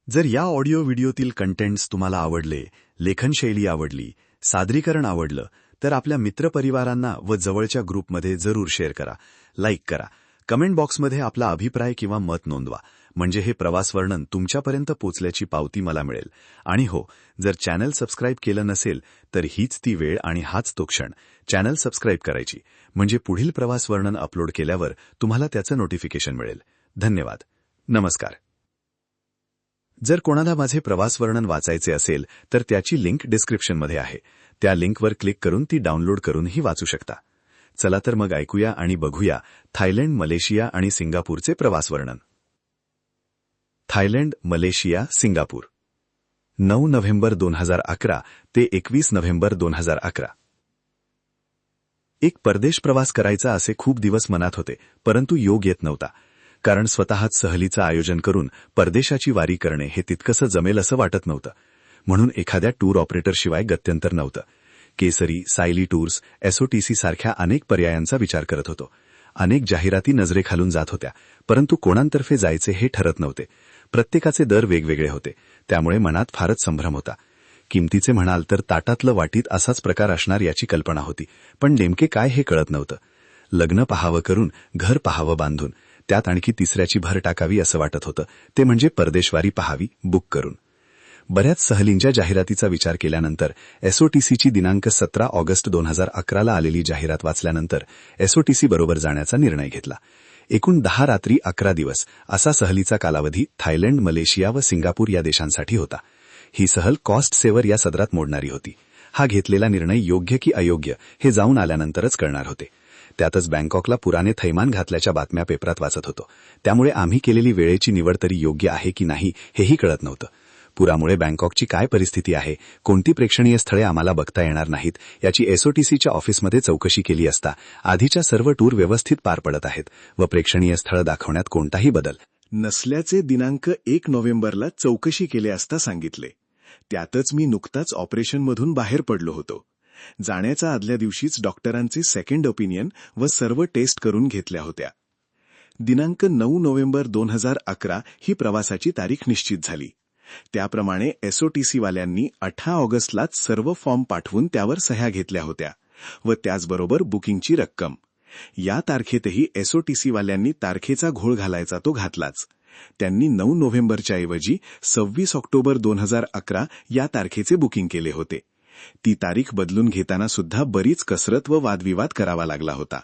जर या audio व्हिडिओतील contents तुम्हाला आवडले, लेखनशैली आवडली, सादरीकरण आवडलं, तर आपल्या मित्रपरिवारांना व जवळच्या ग्रुपमध्ये जरूर शेअर करा, लाईक करा. कमेंट बॉक्समध्ये आपला अभिप्राय किंवा मत नोंदवा. म्हणजे हे प्रवास वर्णन तुमच्यापर्यंत पोचल्याची पावती मला मिळेल. आणि हो, जर चॅनल सबस्क्राईब केलं नसेल तर हीच ती वेळ आणि हाच तो क्षण चॅनल सबस्क्राईब करायची. म्हणजे पुढील प्रवास वर्णन अपलोड केल्यावर तुम्हाला त्याचं नोटिफिकेशन मिळेल. धन्यवाद. नमस्कार. जर कोणाला माझे प्रवास वर्णन वाचायचे असेल तर त्याची लिंक डिस्क्रिप्शनमध्ये आहे. त्या लिंकवर क्लिक करून ती डाउनलोड करूनही वाचू शकता. चला तर मग ऐकूया आणि बघूया थायलंड, मलेशिया आणि सिंगापूरचे प्रवास वर्णन. Thailand, Malaysia, Singapore. 9 नोव्हेंबर 2011 ते 21 नोव्हेंबर 2011. एक परदेश प्रवास करायचा असे खूप दिवस मनात होते, परंतु योग येत नव्हता. कारण स्वतःच सहलीचं आयोजन करून परदेशाची वारी करणे हे तितकंसं जमेल असं वाटत नव्हतं. म्हणून एखाद्या टूर ऑपरेटरशिवाय गत्यंतर नव्हतं. केसरी, सायली टूर्स, एसओटीसी सारख्या अनेक पर्यायांचा विचार करत होतो. अनेक जाहिराती नजरेखालून जात होत्या, परंतु कोणांतर्फे जायचे हे ठरत नव्हते. प्रत्येकाचे दर वेगवेगळे होते, त्यामुळे मनात फारच संभ्रम होता. किमतीचे म्हणाल तर ताटातलं वाटीत असाच प्रकार असणार याची कल्पना होती, पण नेमके काय हे कळत नव्हतं. लग्न पाहावं करून, घर पाहावं बांधून, त्यात आणखी तिसऱ्याची भर टाकावी असं वाटत होतं, ते म्हणजे परदेशवारी पाहावी बुक करून. बऱ्याच सहलींच्या जाहिरातीचा विचार केल्यानंतर एसओटीसीची दिनांक 17 ऑगस्ट 2011ला आलेली जाहिरात वाचल्यानंतर एसओटीसी बरोबर जाण्याचा निर्णय घेतला. एकूण 10 रात्री 11 दिवस असा सहलीचा कालावधी थायलंड, मलेशिया व सिंगापूर या देशांसाठी होता. ही सहल कॉस्ट सेवर या सदरात मोडणारी होती. हा घेतलेला निर्णय योग्य की अयोग्य हे जाऊन आल्यानंतरच कळणार होते. त्यातच बँकॉकला पुराने थैमान घातल्याच्या बातम्या पेपरात वाचत होतो. त्यामुळे आम्ही केलेली वेळेची निवड तरी योग्य आहे की नाही हेही कळत नव्हतं. पुरामुळे बँकॉकची काय परिस्थिती आहे, कोणती प्रेक्षणीय स्थळे आम्हाला बघता येणार नाहीत याची एसओटीसीच्या ऑफिसमध्ये चौकशी केली असता आधीच्या सर्व टूर व्यवस्थित पार पडत आहेत व प्रेक्षणीय स्थळं दाखवण्यात कोणताही बदल नसल्याचे दिनांक 1 नोव्हेंबरला चौकशी केले असता सांगितले. त्यातच मी नुकताच ऑपरेशनमधून बाहेर पडलो होतो. जाण्याच्या आदल्या दिवशीच डॉक्टरांचे सेकंड ओपिनियन व सर्व टेस्ट करून घेतल्या होत्या. दिनांक 9 नोव्हेंबर 2011 ही प्रवासाची तारीख निश्चित झाली. त्याप्रमाणे एसओटीसीवाल्यांनी 18 ऑगस्टलाच सर्व फॉर्म पाठवून त्यावर सह्या घेतल्या होत्या व त्याचबरोबर बुकिंगची रक्कम. या तारखेतही एसओटीसीवाल्यांनी तारखेचा घोळ घालायचा तो घातलाच. त्यांनी 9 नोव्हेंबरच्या ऐवजी 26 ऑक्टोबर 2011 या तारखेचे बुकिंग केले होते. ती तारीख बदलून घेताना सुद्धा बरीच कसरत व वादविवाद करावा लागला होता.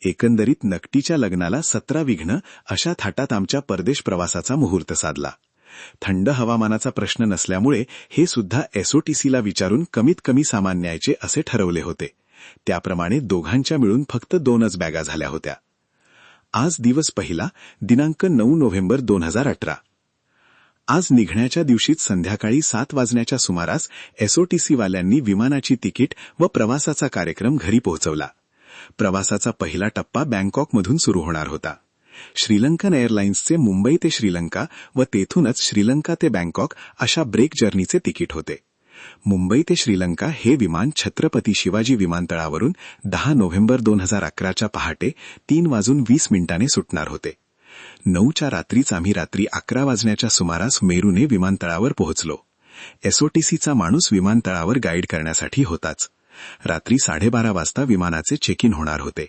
एकंदरीत नकटीच्या लग्नाला 17 विघ्न अशा थाटात आमच्या परदेश प्रवासाचा मुहूर्त साधला. थंड हवामानाचा प्रश्न नसल्यामुळे हे सुद्धा एसओटीसीला विचारून कमीत कमी सामान न्यायचे असे ठरवले होते. त्याप्रमाणे दोघांच्या मिळून फक्त 2च बॅगा झाल्या होत्या. आज दिवस पहिला, दिनांक 9 नोव्हेंबर 2018. आज निघण्याच्या दिवशीच संध्याकाळी 7 वाजण्याच्या सुमारास एसओटीसीवाल्यांनी विमानाची तिकीट व प्रवासाचा कार्यक्रम घरी पोहोचवला. प्रवासाचा पहिला टप्पा बँकॉकमधून सुरू होणार होता. श्रीलंकन एअरलाइन्सचे मुंबई ते श्रीलंका व तेथूनच श्रीलंका ते बँकॉक अशा ब्रेक जर्नीचे तिकीट होते. मुंबई ते श्रीलंका हे विमान छत्रपती शिवाजी विमानतळावरून 10 नोव्हेंबर 2011च्या पहाटे 3:20 सुटणार होते. 9च्या रात्रीच आम्ही रात्री 11 वाजण्याच्या सुमारास मेरूने विमानतळावर पोहोचलो. एसओटीसीचा माणूस विमानतळावर गाईड करण्यासाठी होताच. रात्री 12:30 वाजता विमानाचे चेक इन होणार होते.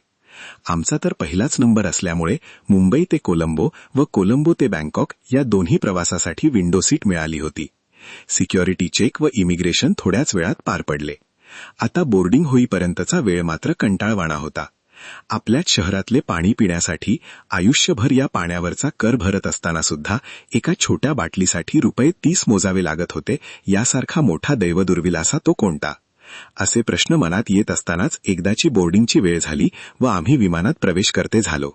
आमचा तर पहिलाच नंबर असल्यामुळे मुंबई ते कोलंबो व कोलंबो ते बँकॉक या दोन्ही प्रवासासाठी विंडो सीट मिळाली होती. सिक्युरिटी चेक व इमिग्रेशन थोड्याच वेळात पार पडले. आता बोर्डिंग होईपर्यंतचा वेळ मात्र कंटाळवाणा होता. आपल्याच शहरातले पाणी पिण्यासाठी आयुष्यभर या पाण्यावरचा कर भरत असताना सुद्धा एका छोट्या बाटलीसाठी ₹30 मोजावे लागत होते. यासारखा मोठा दैवदुर्विलासा तो कोणता, असे प्रश्न मनात येत असतानाच एकदाची बोर्डिंगची वेळ झाली व आम्ही विमानात प्रवेश करते झालो.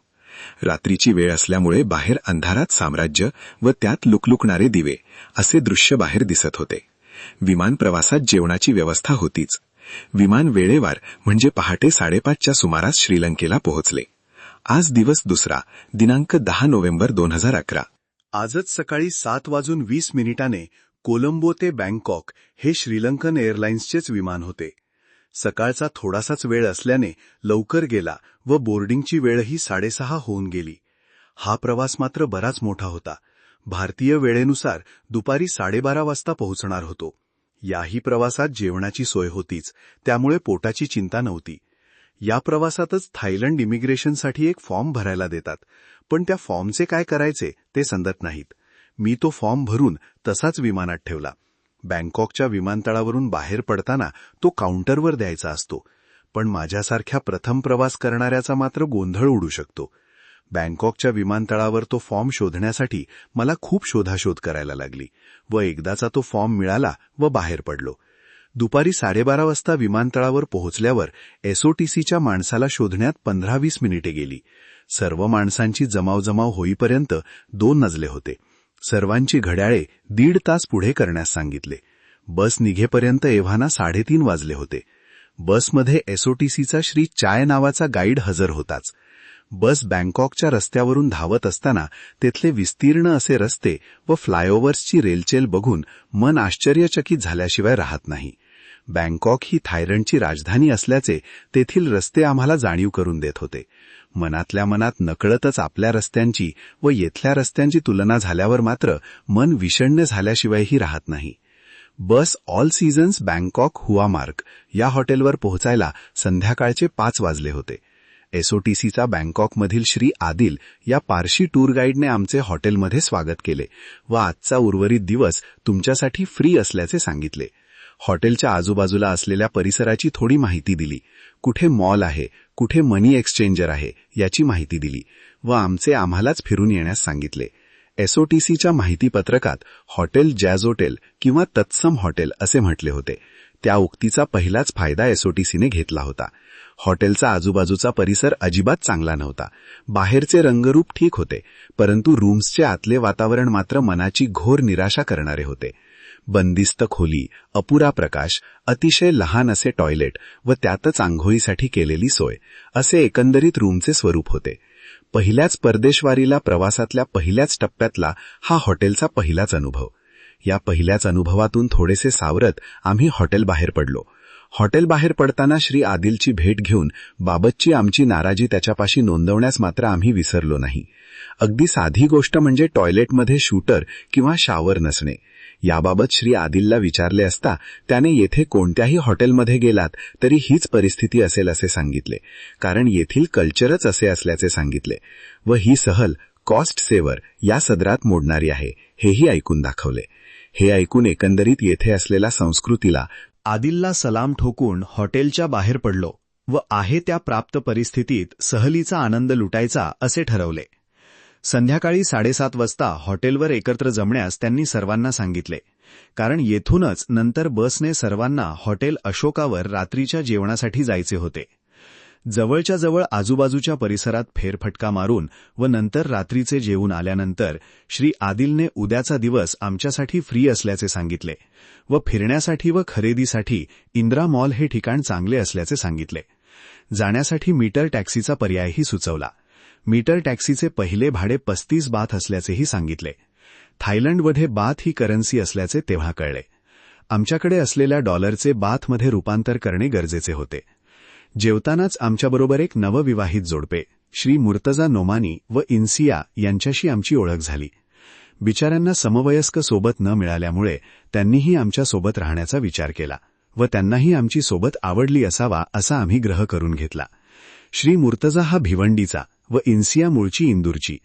रात्रीची वेळ असल्यामुळे बाहेर अंधारात साम्राज्य व त्यात लुकलुकणारे दिवे असे दृश्य बाहेर दिसत होते. विमान प्रवासात जेवणाची व्यवस्था होतीच. विमान वेळेवार म्हणजे पहाटे 5:30च्या सुमारास श्रीलंकेला पोहोचले. आज दिवस दुसरा, दिनांक 10 नोव्हेंबर 2011. आजच सकाळी 7:20 कोलंबो ते बँकॉक हे श्रीलंकन एअरलाइन्सचेच विमान होते. सकाळचा थोडासाच वेळ असल्याने लवकर गेला व बोर्डिंगची वेळही 6:30 होऊन गेली. हा प्रवास मात्र बराच मोठा होता. भारतीय वेळेनुसार दुपारी 12:30 वाजता पोहोचणार होतो. याही प्रवासात जेवणाची सोय होतीच, त्यामुळे पोटाची चिंता नव्हती. या प्रवासातच थायलंड इमिग्रेशनसाठी एक फॉर्म भरायला देतात, पण त्या फॉर्मचे काय करायचे ते समजत नाहीत. मी तो फॉर्म भरून तसाच विमानात ठेवला. बँकॉकच्या विमानतळावरून बाहेर पडताना तो काउंटरवर द्यायचा असतो, पण माझ्यासारख्या प्रथम प्रवास करणाऱ्याचा मात्र गोंधळ उडू शकतो. बँकॉकच्या विमानतळावर तो फॉर्म शोधण्यासाठी मला खूप शोधाशोध करायला लागली व एकदाचा तो फॉर्म मिळाला व बाहेर पडलो. दुपारी 12:30 वाजता विमानतळावर पोहोचल्यावर एसओटीसीच्या माणसाला शोधण्यात 15-20 मिनिटे गेली. सर्व माणसांची जमावजमाव होईपर्यंत 2 वाजले होते. सर्वांची घड्याळे 1.5 तास पुढे करण्यास सांगितले. बस निघेपर्यंत एव्हाना 3:30 वाजले होते. बसमध्ये एसओटीसीचा श्री चाय नावाचा गाईड हजर होताच. बस बँकॉकच्या रस्त्यावरून धावत असताना तेथले विस्तीर्ण असे रस्ते व फ्लायओव्हर्सची रेलचेल बघून मन आश्चर्यचकित झाल्याशिवाय राहत नाही. बँकॉक ही थायलंडची राजधानी असल्याचे तेथील रस्ते आम्हाला जाणीव करून देत होते. मनातल्या मनात नकळतच आपल्या रस्त्यांची व येथल्या रस्त्यांची तुलना झाल्यावर मात्र मन विषण्ण झाल्याशिवायही राहत नाही. बस ऑल सीझन्स बँकॉक हुआमार्ग या हॉटेलवर पोहोचायला संध्याकाळचे 5 वाजले होते. एसओटीसीचा बँकॉकमधील श्री आदिल या पारशी टूर गाईडने आमचे हॉटेलमध्ये स्वागत केले व आजचा उर्वरित दिवस तुमच्यासाठी फ्री असल्याचे सांगितले. हॉटेलच्या आजूबाजूला असलेल्या परिसराची थोडी माहिती दिली. कुठे मॉल आहे, कुठे मनी एक्सचेंजर आहे याची माहिती दिली व आम्हालाच फिरून येण्यास सांगितले. एसओटीसीच्या माहितीपत्रकात हॉटेल जॅझोटेल किंवा तत्सम हॉटेल असे म्हटले होते. त्या उक्तीचा पहिलाच फायदा एसओटीसीने घेतला होता. हॉटेलचा आजूबाजूचा परिसर अजिबात चांगला नव्हता. बाहेरचे रंगरूप ठीक होते, परंतु रूम्सचे आतले वातावरण मात्र मनाची घोर निराशा करणारे होते. बंदिस्त खोली, अपुरा प्रकाश, अतिशय लहान असे टॉयलेट व त्यातच आंघोळीसाठी केलेली सोय असे एकंदरीत रूमचे स्वरूप होते. पहिल्याच परदेशवारीला प्रवासातल्या पहिल्याच टप्प्यातला हा हॉटेलचा पहिलाच अनुभव. या पहिल्याच अनुभवातून थोडेसे सावरत आम्ही हॉटेल बाहेर पडलो. हॉटेल बाहेर पडताना श्री आदिलची भेट घेऊन बाबतची आमची नाराजी त्याच्यापाशी नोंदवण्यास मात्र आम्ही विसरलो नाही. अगदी साधी गोष्ट म्हणजे टॉयलेटमध्ये शूटर किंवा शॉवर नसणे. याबाबत श्री आदिलला विचारले असता त्याने येथे कोणत्याही हॉटेलमध्ये गेलात तरी हीच परिस्थिती असेल असे सांगितले, कारण येथील कल्चरच असे असल्याचे सांगितले व ही सहल कॉस्ट सेवर या सदरात मोडणारी आहे हेही ऐकून दाखवले. हे ऐकून एकंदरीत येथे असलेल्या संस्कृतीला आदिलला सलाम ठोकून हॉटेलच्या बाहेर पडलो व आहे त्या प्राप्त परिस्थितीत सहलीचा आनंद लुटायचा असे ठरवले. संध्याकाळी 7:30 वाजता हॉटेलवर एकत्र जमण्यास त्यांनी सर्वांना सांगितले, कारण येथूनच नंतर बसने सर्वांना हॉटेल अशोकावर रात्रीच्या जेवणासाठी जायचे होते. जवळच्या जवळ आजूबाजूच्या परिसरात फेरफटका मारून व नंतर रात्रीचे जेवून आल्यानंतर श्री आदिलने उद्याचा दिवस आमच्यासाठी फ्री असल्याचे सांगितले व फिरण्यासाठी व खरेदीसाठी इंदिरा मॉल हे ठिकाण चांगले असल्याचे सांगितले. जाण्यासाठी मीटर टॅक्सीचा पर्यायही सुचवला. मीटर टॅक्सीचे पहिले भाडे 35 बाथ असल्याचेही सांगितले. थायलंडमध्ये बाथ ही करन्सी असल्याचे तेव्हा कळले. आमच्याकडे असलेल्या डॉलरचे बाथमध्ये रूपांतर करणे गरजेचे होते. जेवतानाच आमच्याबरोबर एक नवविवाहित जोडपे श्री मुर्तजा नोमानी व इन्सिया यांच्याशी आमची ओळख झाली. बिचाऱ्यांना समवयस्क सोबत न मिळाल्यामुळे त्यांनीही आमच्या सोबत राहण्याचा विचार केला व त्यांनाही आमची सोबत आवडली असावा असा आम्ही ग्रह करून घेतला. श्री मुर्तजा हा भिवंडीचा व इन्सिया मूळची इंदूरची.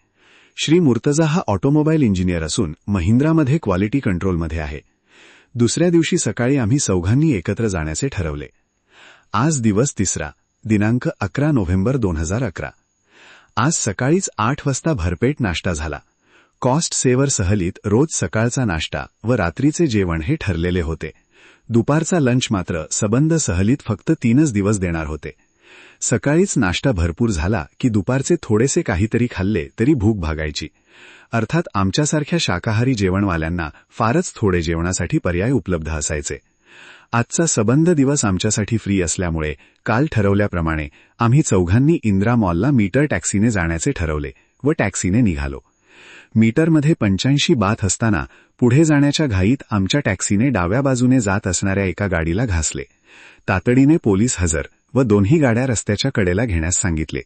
श्री मुर्तजा हा ऑटोमोबाईल इंजिनियर असून महिंद्रामध्ये क्वालिटी कंट्रोलमध्ये आहे. दुसऱ्या दिवशी सकाळी आम्ही चौघांनी एकत्र जाण्याचे ठरवले. आज दिवस 3 दिनांक 11 नोव्हेंबर 2011. आज सकाळीच 8 वाजता भरपेट नाश्ता झाला. कॉस्ट सेवर सहलीत रोज सकाळचा नाश्ता व रात्रीचे जेवण हे ठरलेले होते. दुपारचा लंच मात्र सबंध सहलीत फक्त 3च दिवस देणार होते. सकाळीच नाश्ता भरपूर झाला की दुपारचे थोडेसे काहीतरी खाल्ले तरी भूक भागायची. अर्थात आमच्यासारख्या शाकाहारी जेवणवाल्यांना फारच थोडे जेवणासाठी पर्याय उपलब्ध असायचे. आजचा सबंध दिवस आमच्यासाठी फ्री असल्यामुळे काल ठरवल्याप्रमाणे आम्ही चौघांनी इंदिरा मॉलला मीटर टॅक्सीने जाण्याचे ठरवले व टॅक्सीने निघालो. मीटरमध्ये 85 बाथ असताना पुढे जाण्याच्या घाईत आमच्या टॅक्सीने डाव्या बाजूने जात असणाऱ्या एका गाडीला घासले. तातडीने पोलीस हजर व दोन्ही गाड्या रस्त्याच्या कडेला घेण्यास सांगितले.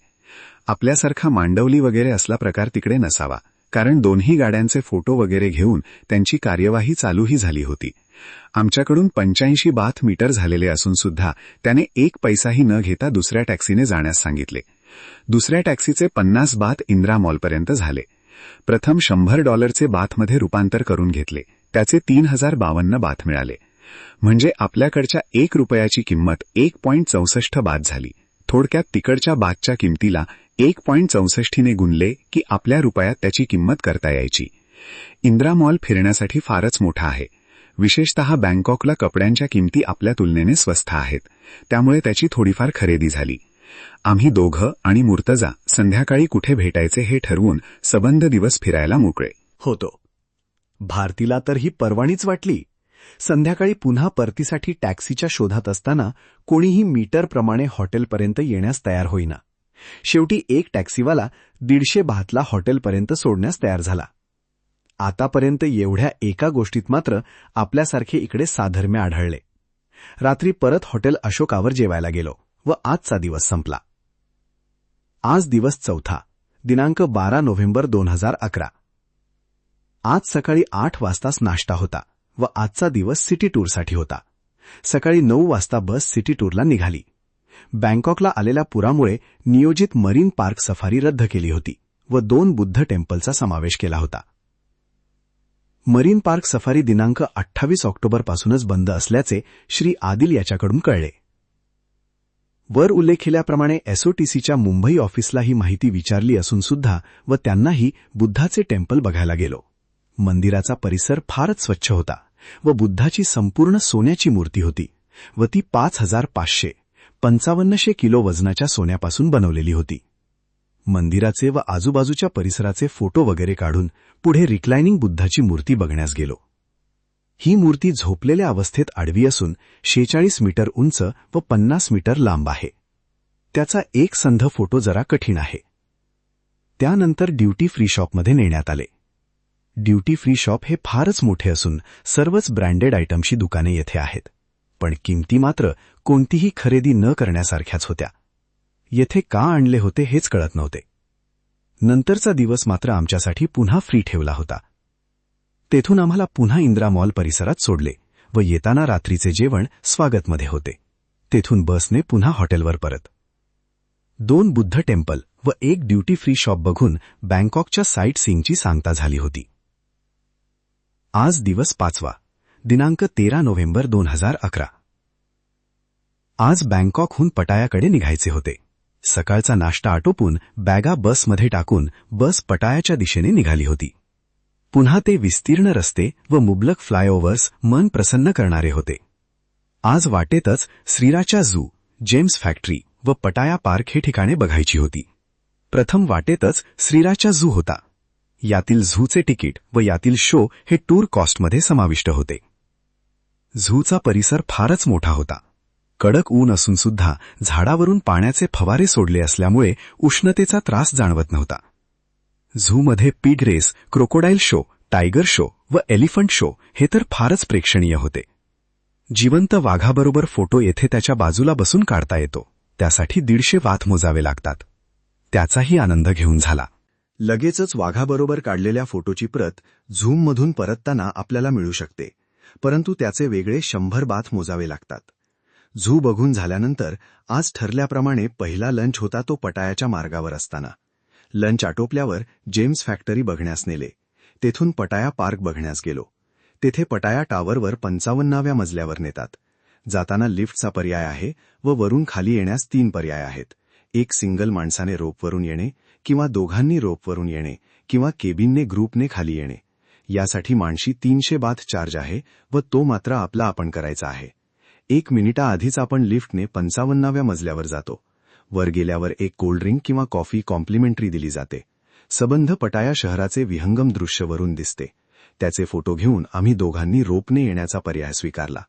आपल्यासारखा मांडवली वगैरे असला प्रकार तिकडे नसावा कारण दोन्ही गाड्यांचे फोटो वगैरे घेऊन त्यांची कार्यवाही चालूही झाली होती. आमच्याकडून 85 बाथ मीटर झालेले असून सुद्धा त्याने 1 पैसाही न घेता दुसऱ्या टॅक्सीने जाण्यास सांगितले. दुसऱ्या टॅक्सीचे 50 बाथ इंदिरा मॉलपर्यंत झाले. प्रथम $100 बाथमध्ये रूपांतर करून घेतले. त्याचे 3052 बाथ मिळाले. म्हणजे आपल्याकडच्या 1 रुपयाची किंमत 1.64 बाथ झाली. थोडक्यात तिकडच्या बाथच्या किमतीला 1.64ने गुणले की आपल्या रुपयात त्याची किंमत करता यायची. इंदिरा मॉल फिरण्यासाठी फारच मोठा आहे. विशेषतः बँकॉकला कपड्यांच्या किमती आपल्या तुलनेने स्वस्त आहेत. त्यामुळे त्याची थोडीफार खरेदी झाली. आम्ही दोघं आणि मुर्तजा संध्याकाळी कुठे भेटायचे हे ठरवून सबंध दिवस फिरायला मोकळे होतो. भारतीला तर ही पर्वणीच वाटली. संध्याकाळी पुन्हा परतीसाठी टॅक्सीच्या शोधात असताना कोणीही मीटरप्रमाणे हॉटेलपर्यंत येण्यास तयार होईना. शेवटी एक टॅक्सीवाला 150 बाथला हॉटेलपर्यंत सोडण्यास तयार झाला. आतापर्यंत एवढ्या एका गोष्टीत मात्र आपल्यासारखे इकडे साधर्म्य आढळले. रात्री परत हॉटेल अशोकावर जेवायला गेलो व आजचा दिवस संपला. आज दिवस चौथा, दिनांक 12 नोव्हेंबर 2011. आज सकाळी 8 वाजताच नाश्ता होता व आजचा दिवस सिटी टूरसाठी होता. सकाळी 9 वाजता बस सिटी टूरला निघाली. बँकॉकला आलेल्या पुरामुळे नियोजित मरीन पार्क सफारी रद्द केली होती व 2 बुद्ध टेम्पलचा समावेश केला होता. मरीन पार्क सफारी दिनांक 28 ऑक्टोबरपासूनच बंद असल्याचे श्री आदिल याच्याकडून कळले. वर उल्लेख केल्याप्रमाणे एसओटीसीच्या मुंबई ऑफिसला ही माहिती विचारली असून सुद्धा व त्यांनाही बुद्धाचे टेम्पल बघायला गेलो. मंदिराचा परिसर फारच स्वच्छ होता व बुद्धाची संपूर्ण सोन्याची मूर्ती होती व ती 5500 किलो वजनाच्या सोन्यापासून बनवलेली होती. मंदिराचे व आजूबाजूच्या परिसराचे फोटो वगैरे काढून पुढे रिक्लायनिंग बुद्धाची मूर्ती बघण्यास गेलो. ही मूर्ती झोपलेल्या अवस्थेत आडवी असून 46 मीटर उंच व 50 मीटर लांब आहे. त्याचा एक संध फोटो जरा कठीण आहे. त्यानंतर ड्युटी फ्री शॉपमध्ये नेण्यात आले. ड्युटी फ्री शॉप हे फारच मोठे असून सर्वच ब्रँडेड आयटमची दुकाने येथे आहेत. पण किमती मात्र कोणतीही खरेदी न करण्यासारख्याच होत्या. येथे का आणले होते हेच कळत नव्हते. नंतरचा दिवस मात्र आमच्यासाठी पुन्हा फ्री ठेवला होता. तेथून आम्हाला पुन्हा इंदिरा मॉल परिसरात सोडले व येताना रात्रीचे जेवण स्वागतमध्ये होते. तेथून बसने पुन्हा हॉटेलवर परत. 2 बुद्ध टेम्पल व 1 ड्युटी फ्री शॉप बघून बँकॉकच्या साईट सीइंगची सांगता झाली होती. आज दिवस 5वा, दिनांक 13 नोव्हेंबर 2011. आज बँकॉकहून पटायाकडे निघायचे होते. सकाळचा नाश्ता आटोपून बॅगा बसमध्ये टाकून बस पटायाच्या दिशेने निघाली होती. पुन्हा ते विस्तीर्ण रस्ते व मुबलक फ्लायओव्हर्स मन प्रसन्न करणारे होते. आज वाटेतच श्रीराचा झू, जेम्स फॅक्टरी व पटाया पार्क हे ठिकाणे बघायची होती. प्रथम वाटेतच श्रीराचा झू होता. यातील झूचे तिकीट व यातील शो हे टूर कॉस्टमध्ये समाविष्ट होते. झूचा परिसर फारच मोठा होता. कडक ऊन असून सुद्धा झाडावरून पाण्याचे फवारे सोडले असल्यामुळे उष्णतेचा त्रास जाणवत नव्हता. झूमध्ये pig race, crocodile show, tiger show व एलिफंट शो हे तर फारच प्रेक्षणीय होते. जिवंत वाघाबरोबर फोटो येथे त्याच्या बाजूला बसून काढता येतो. त्यासाठी 150 वाथ मोजावे लागतात. त्याचाही आनंद घेऊन झाला. लगेचच वाघाबरोबर काढलेल्या फोटोची प्रत झूममधून परतताना आपल्याला मिळू शकते, परंतु त्याचे वेगळे 100 बाथ मोजावे लागतात. झू बघून झाल्यानंतर आज ठरल्याप्रमाणे पहिला लंच होता तो पटायाच्या मार्गावर असताना. लंच आटोपल्यावर जेम्स फॅक्टरी बघण्यास नेले. तेथून पटाया पार्क बघण्यास गेलो. तेथे पटाया टावरवर 55व्या मजल्यावर नेतात. जाताना लिफ्टचा पर्याय आहे व वरून खाली येण्यास 3 पर्याय आहेत. एक सिंगल माणसाने रोपवरून येणे किंवा दोघांनी रोपवरून येणे किंवा केबिनने ग्रुपने खाली येणे. यासाठी माणशी 300 बाथ चार्ज आहे व तो मात्र आपला आपण करायचा आहे. 1 मिनिटाआधीच आपण लिफ्टने 55व्या मजल्यावर जातो. वर गेल्यावर एक कोल्ड्रिंक किंवा कॉफी कॉम्प्लिमेंटरी दिली जाते. सबंध पटाया शहराचे विहंगम दृश्य वरून दिसते. त्याचे फोटो घेऊन आम्ही दोघांनी रोपने येण्याचा पर्याय स्वीकारला.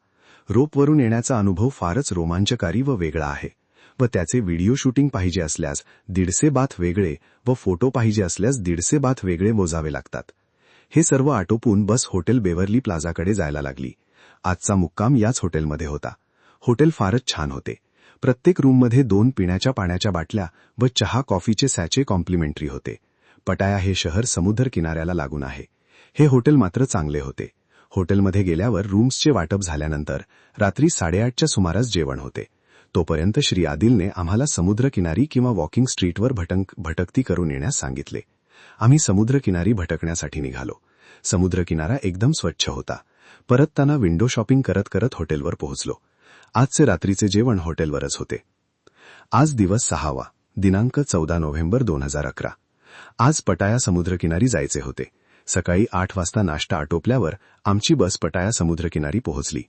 रोपवरून येण्याचा अनुभव फारच रोमांचकारी व वेगळा आहे व त्याचे व्हिडिओ शूटिंग पाहिजे असल्यास 150 बाथ वेगळे व फोटो पाहिजे असल्यास 150 बाथ वेगळे मोजावे लागतात. हे सर्व आटोपून बस हॉटेल बेवर्ली प्लाझाकडे जायला लागली. आजचा मुक्काम याच हॉटेलमध्ये होता. हॉटेल फारच छान होते. प्रत्येक रूममध्ये 2 पिण्याच्या पाण्याच्या बाटल्या व चहा कॉफीचे सॅचे कॉम्प्लिमेंटरी होते. पटाया हे शहर समुद्र किनाऱ्याला लागून आहे. हे हॉटेल मात्र चांगले होते. हॉटेलमध्ये गेल्यावर रूम्सचे वाटप झाल्यानंतर रात्री 8:30च्या सुमारास जेवण होते. तोपर्यंत श्री आदिलने आम्हाला समुद्रकिनारी किंवा वॉकिंग स्ट्रीटवर भटकती करून येण्यास सांगितले. आम्ही समुद्रकिनारी भटकण्यासाठी निघालो. समुद्रकिनारा एकदम स्वच्छ होता. परतताना विंडो शॉपिंग करत करत हॉटेलवर पोहोचलो. आजचे रात्रीचे जेवण हॉटेलवरच होते. आज दिवस 6वा, दिनांक 14 नोव्हेंबर 2011. आज पटाया समुद्रकिनारी जायचे होते. सकाळी 8 वाजता नाश्ता आटोपल्यावर आमची बस पटाया समुद्रकिनारी पोहोचली.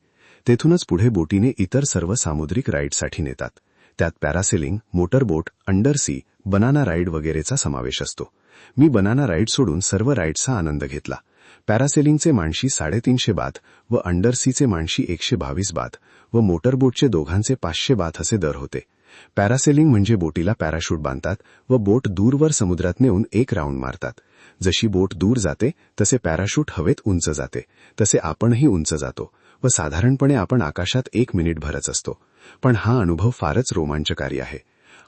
तेथूनच पुढे बोटीने इतर सर्व सामुद्रिक राईडसाठी नेतात. त्यात parasailing, motorboat, undersea, banana ride वगैरेचा समावेश असतो. मी बनाना राईड सोडून सर्व राईड्सचा आनंद घेतला. पॅरासेलिंगचे माणशी 350 बाथ व अंडरसीचे माणशी 122 बाथ व मोटरबोटचे दोघांचे 500 बाथ असे दर होते. पॅरासेलिंग म्हणजे बोटीला पॅराशूट बांधतात व बोट दूरवर समुद्रात नेऊन एक राऊंड मारतात. जशी बोट दूर जाते तसे पॅराशूट हवेत उंच जाते, तसे आपणही उंच जातो व साधारणपणे आपण आकाशात 1 मिनिटभरच असतो. पण हा अनुभव फारच रोमांचकारी आहे.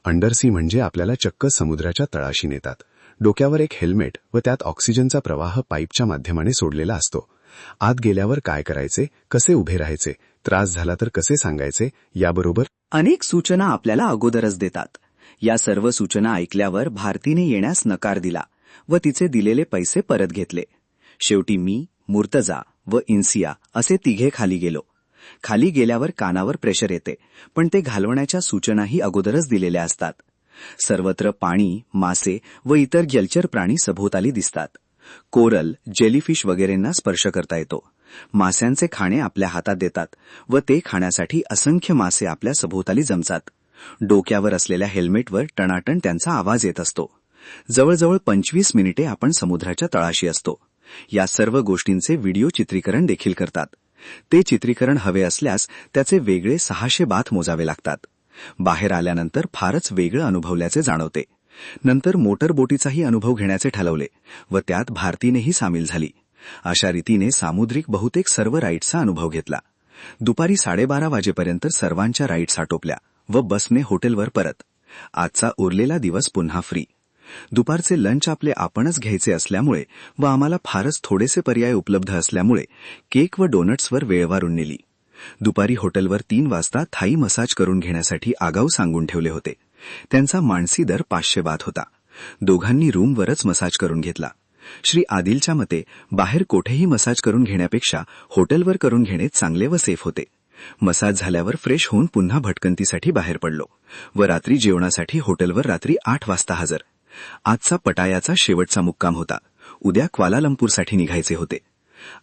अंडरसी म्हणजे आपल्याला चक्क समुद्राच्या तळाशी नेतात. डोक्यावर एक हेल्मेट व त्यात ऑक्सिजनचा प्रवाह पाईपच्या माध्यमाने सोडलेला असतो. आत गेल्यावर काय करायचे, कसे उभे राहायचे, त्रास झाला तर कसे सांगायचे, याबरोबर अनेक सूचना आपल्याला अगोदरच देतात. या सर्व सूचना ऐकल्यावर भारतीने येण्यास नकार दिला व तिचे दिलेले पैसे परत घेतले. शेवटी मी, मुर्तजा व इन्सिया असे तिघे खाली गेलो. खाली गेल्यावर कानावर प्रेशर येते, पण ते घालवण्याच्या सूचनाही अगोदरच दिलेल्या असतात. सर्वत्र पाणी, मासे व इतर जलचर प्राणी सभोवताली दिसतात. कोरल, जेलीफिश वगैरेंना स्पर्श करता येतो. मास्यांचे खाणे आपल्या हातात देतात व ते खाण्यासाठी असंख्य मासे आपल्या सभोवताली जमतात. डोक्यावर असलेल्या हेल्मेटवर टणाटण त्यांचा आवाज येत असतो. जवळजवळ 25 मिनिटे आपण समुद्राच्या तळाशी असतो. या सर्व गोष्टींचे व्हिडिओ चित्रीकरण देखील करतात. ते चित्रीकरण हवे असल्यास त्याचे वेगळे 600 बाथ मोजावे लागतात. बाहेर आल्यानंतर फारच वेगळं अनुभवल्याचे जाणवते. नंतर मोटरबोटीचाही अनुभव घेण्याचे ठरवले व त्यात भारतीनेही सामील झाली. अशा रीतीने सामुद्रिक बहुतेक सर्व राईड्सचा अनुभव घेतला. दुपारी 12:30 वाजेपर्यंत सर्वांच्या राईड्स आटोपल्या व बसने हॉटेलवर परत. आजचा उरलेला दिवस पुन्हा फ्री. दुपारचे लंच आपले आपणच घ्यायचे असल्यामुळे व आम्हाला फारच थोडेसे पर्याय उपलब्ध असल्यामुळे केक व डोनट्सवर वेळ वारून नेली. दुपारी हॉटेलवर 3 वाजता थाई मसाज करून घेण्यासाठी आगाऊ सांगून ठेवले होते. त्यांचा माणसी दर 500 बाथ होता. दोघांनी रूमवरच मसाज करून घेतला. श्री आदिलच्या मते बाहेर कोठेही मसाज करून घेण्यापेक्षा हॉटेलवर करून घेणे चांगले व सेफ होते. मसाज झाल्यावर फ्रेश होऊन पुन्हा भटकंतीसाठी बाहेर पडलो व रात्री जेवणासाठी हॉटेलवर रात्री 8 वाजता हजर. आजचा पटायाचा शेवटचा मुक्काम होता. उद्या क्वालालंपूरसाठी निघायचे होते.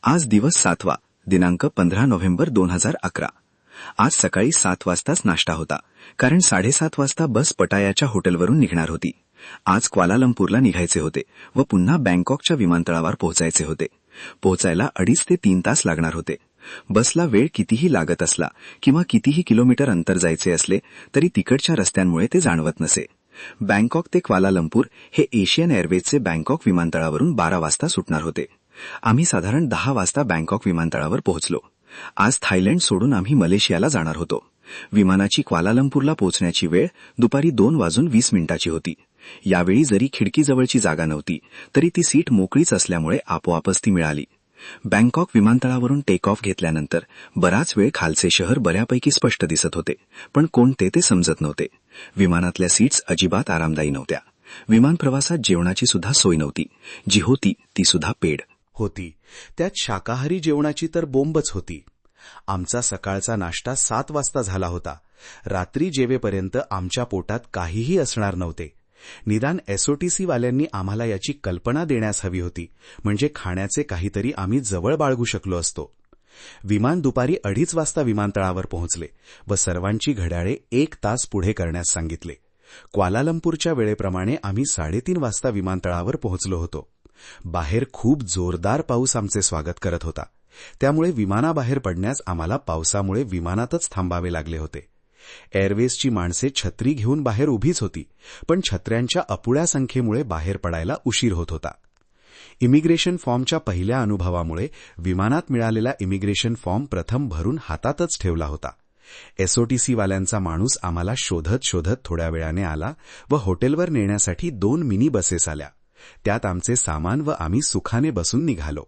आज दिवस 7वा, दिनांक 15 नोव्हेंबर 2011. आज सकाळी 7 वाजताच नाश्ता होता, कारण 7:30 वाजता बस पटायाच्या हॉटेलवरून निघणार होती. आज क्वालालंपूरला निघायचे होते व पुन्हा बँकॉकच्या विमानतळावर पोहोचायचे होते. पोहोचायला 2.5 ते 3 तास लागणार होते. बसला वेळ कितीही लागत असला किंवा कितीही किलोमीटर अंतर जायचे असले तरी तिकडच्या रस्त्यांमुळे ते जाणवत नसे. बँकॉक ते क्वालालंपूर हे एशियन एअरवेजचे बँकॉक विमानतळावरून 12 वाजता सुटणार होते. आम्ही साधारण 10 वाजता बँकॉक विमानतळावर पोहोचलो. आज थायलंड सोडून आम्ही मलेशियाला जाणार होतो. विमानाची क्वालालंपूरला पोहोचण्याची वेळ दुपारी 2:20 होती. यावेळी जरी खिडकीजवळची जागा नव्हती तरी ती सीट मोकळीच असल्यामुळे आपोआपच ती मिळाली. बँकॉक विमानतळावरून टेक ऑफ घेतल्यानंतर बराच वेळ खालचे शहर बऱ्यापैकी स्पष्ट दिसत होते, पण कोणते ते समजत नव्हते. विमानातल्या सीट्स अजिबात आरामदायी नव्हत्या. विमान प्रवासात जेवणाची सुद्धा सोय नव्हती. जी होती ती सुद्धा पेड होती. त्यात शाकाहारी जेवणाची तर बोंबच होती. आमचा सकाळचा नाश्ता 7 वाजता झाला होता. रात्री जेवेपर्यंत आमच्या पोटात काहीही असणार नव्हते. निदान एसओटीसी वाल्यांनी आम्हाला याची कल्पना देण्यास हवी होती, म्हणजे खाण्याचे काहीतरी आम्ही जवळ बाळगू शकलो असतो. विमान दुपारी 2:30 वाजता विमानतळावर पोहोचले व सर्वांची घड्याळे 1 तास पुढे करण्यास सांगितले. क्वालालंपूरच्या वेळेप्रमाणे आम्ही 3:30 वाजता विमानतळावर पोहोचलो होतो. बाहेर खूप जोरदार पाऊस आमचे स्वागत करत होता. त्यामुळे विमानाबाहेर पडण्यास आम्हाला पावसामुळे विमानातच थांबावे लागले होते. एअरवेजची माणसे छत्री घेऊन बाहेर उभीच होती, पण छत्र्यांच्या अपुऱ्या संख्येमुळे बाहेर पडायला उशीर होत होता. इमिग्रेशन फॉर्मच्या पहिल्या अनुभवामुळे विमानात मिळालेला इमिग्रेशन फॉर्म प्रथम भरून हातातच ठेवला होता. एसओटीसीवाल्यांचा माणूस आम्हाला शोधत शोधत थोड्या वेळाने आला व हॉटेलवर नेण्यासाठी 2 मिनी बसेस आल्या. त्यात आमचे सामान व आम्ही सुखाने बसून निघालो.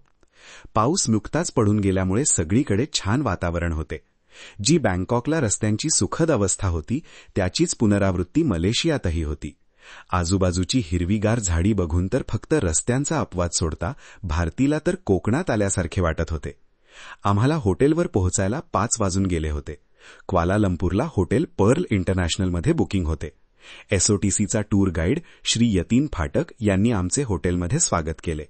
पाऊस नुकताच पडून गेल्यामुळे सगळीकडे छान वातावरण होते. जी बँकॉकला रस्त्यांची सुखद अवस्था होती त्याचीच पुनरावृत्ती मलेशियातही होती. आजूबाजूची हिरवीगार झाडी बघून तर फक्त रस्त्यांचा अपवाद सोडता भारतीला तर कोकणात आल्यासारखे वाटत होते. आम्हाला हॉटेलवर पोहोचायला 5 वाजून गेले होते. क्वालालंपूरला हॉटेल पर्ल इंटरनॅशनलमध्ये बुकिंग होते. एसओटीसीचा टूर गाईड श्री यतीन फाटक यांनी आमचे हॉटेलमध्ये स्वागत केले.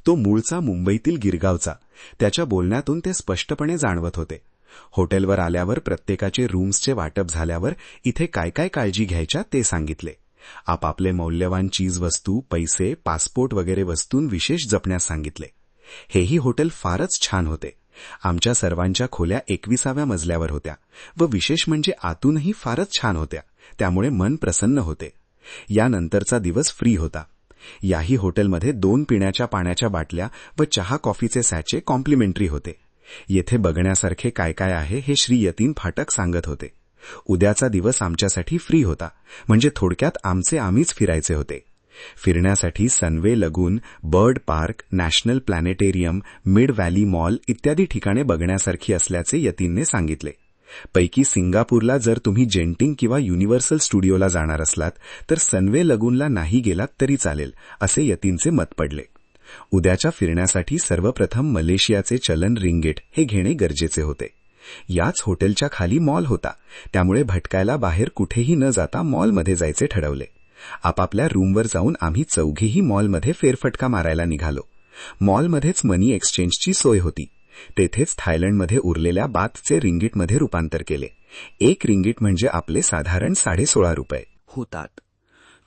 तो मूळचा मुंबईतील गिरगावचा. त्याच्या बोलण्यातून ते स्पष्टपणे जाणवत होते. हॉटेलवर आल्यावर प्रत्येकाचे रूम्सचे वाटप झाल्यावर इथे काय काय काळजी घ्यायच्या ते सांगितले. आपापले मौल्यवान चीजवस्तू, पैसे, पासपोर्ट वगैरे वस्तूं विशेष जपण्यास सांगितले. हेही हॉटेल फारच छान होते. आमच्या सर्वांच्या खोल्या 21व्या मजल्यावर होत्या व विशेष म्हणजे आतूनही फारच छान होत्या. त्यामुळे मन प्रसन्न होते. यानंतरचा दिवस फ्री होता. याही हॉटेलमध्ये 2 पिण्याच्या पाण्याच्या बाटल्या व चहा कॉफीचे सॅचे कॉम्प्लिमेंटरी होते. येथे बघण्यासारखे काय काय आहे हे श्री यतीन फाटक सांगत होते. उद्याचा दिवस आमच्यासाठी फ्री होता, म्हणजे थोडक्यात आमचे आम्हीच फिरायचे होते. फिरण्यासाठी Sunway lagoon, bird park, national planetarium, mid valley mall इत्यादी ठिकाणे बघण्यासारखी असल्याचे यतीनने सांगितले. पैकी सिंगापूरला जर तुम्ही जेंटिंग किंवा युनिव्हर्सल स्टुडिओला जाणार असलात तर सनवे लगूनला नाही गेलात तरी चालेल, असे यतीनचे मत पडले. उद्याच्या फिरण्यासाठी सर्वप्रथम मलेशियाचे चलन रिंगीट हे घेणे गरजेचे होते. याच हॉटेलच्या खाली मॉल होता, त्यामुळे भटकायला बाहेर कुठेही न जाता मॉलमध्ये जायचे ठरवले. आपापल्या रूमवर जाऊन आम्ही चौघेही मॉलमध्ये फेरफटका मारायला निघालो. मॉलमध्येच मनी एक्सचेंजची सोय होती. तेथेच थायलंडमध्ये उरलेल्या बातचे रिंगीटमध्ये रूपांतर केले. 1 रिंगीट म्हणजे आपले साधारण 16.5 रुपये होतात.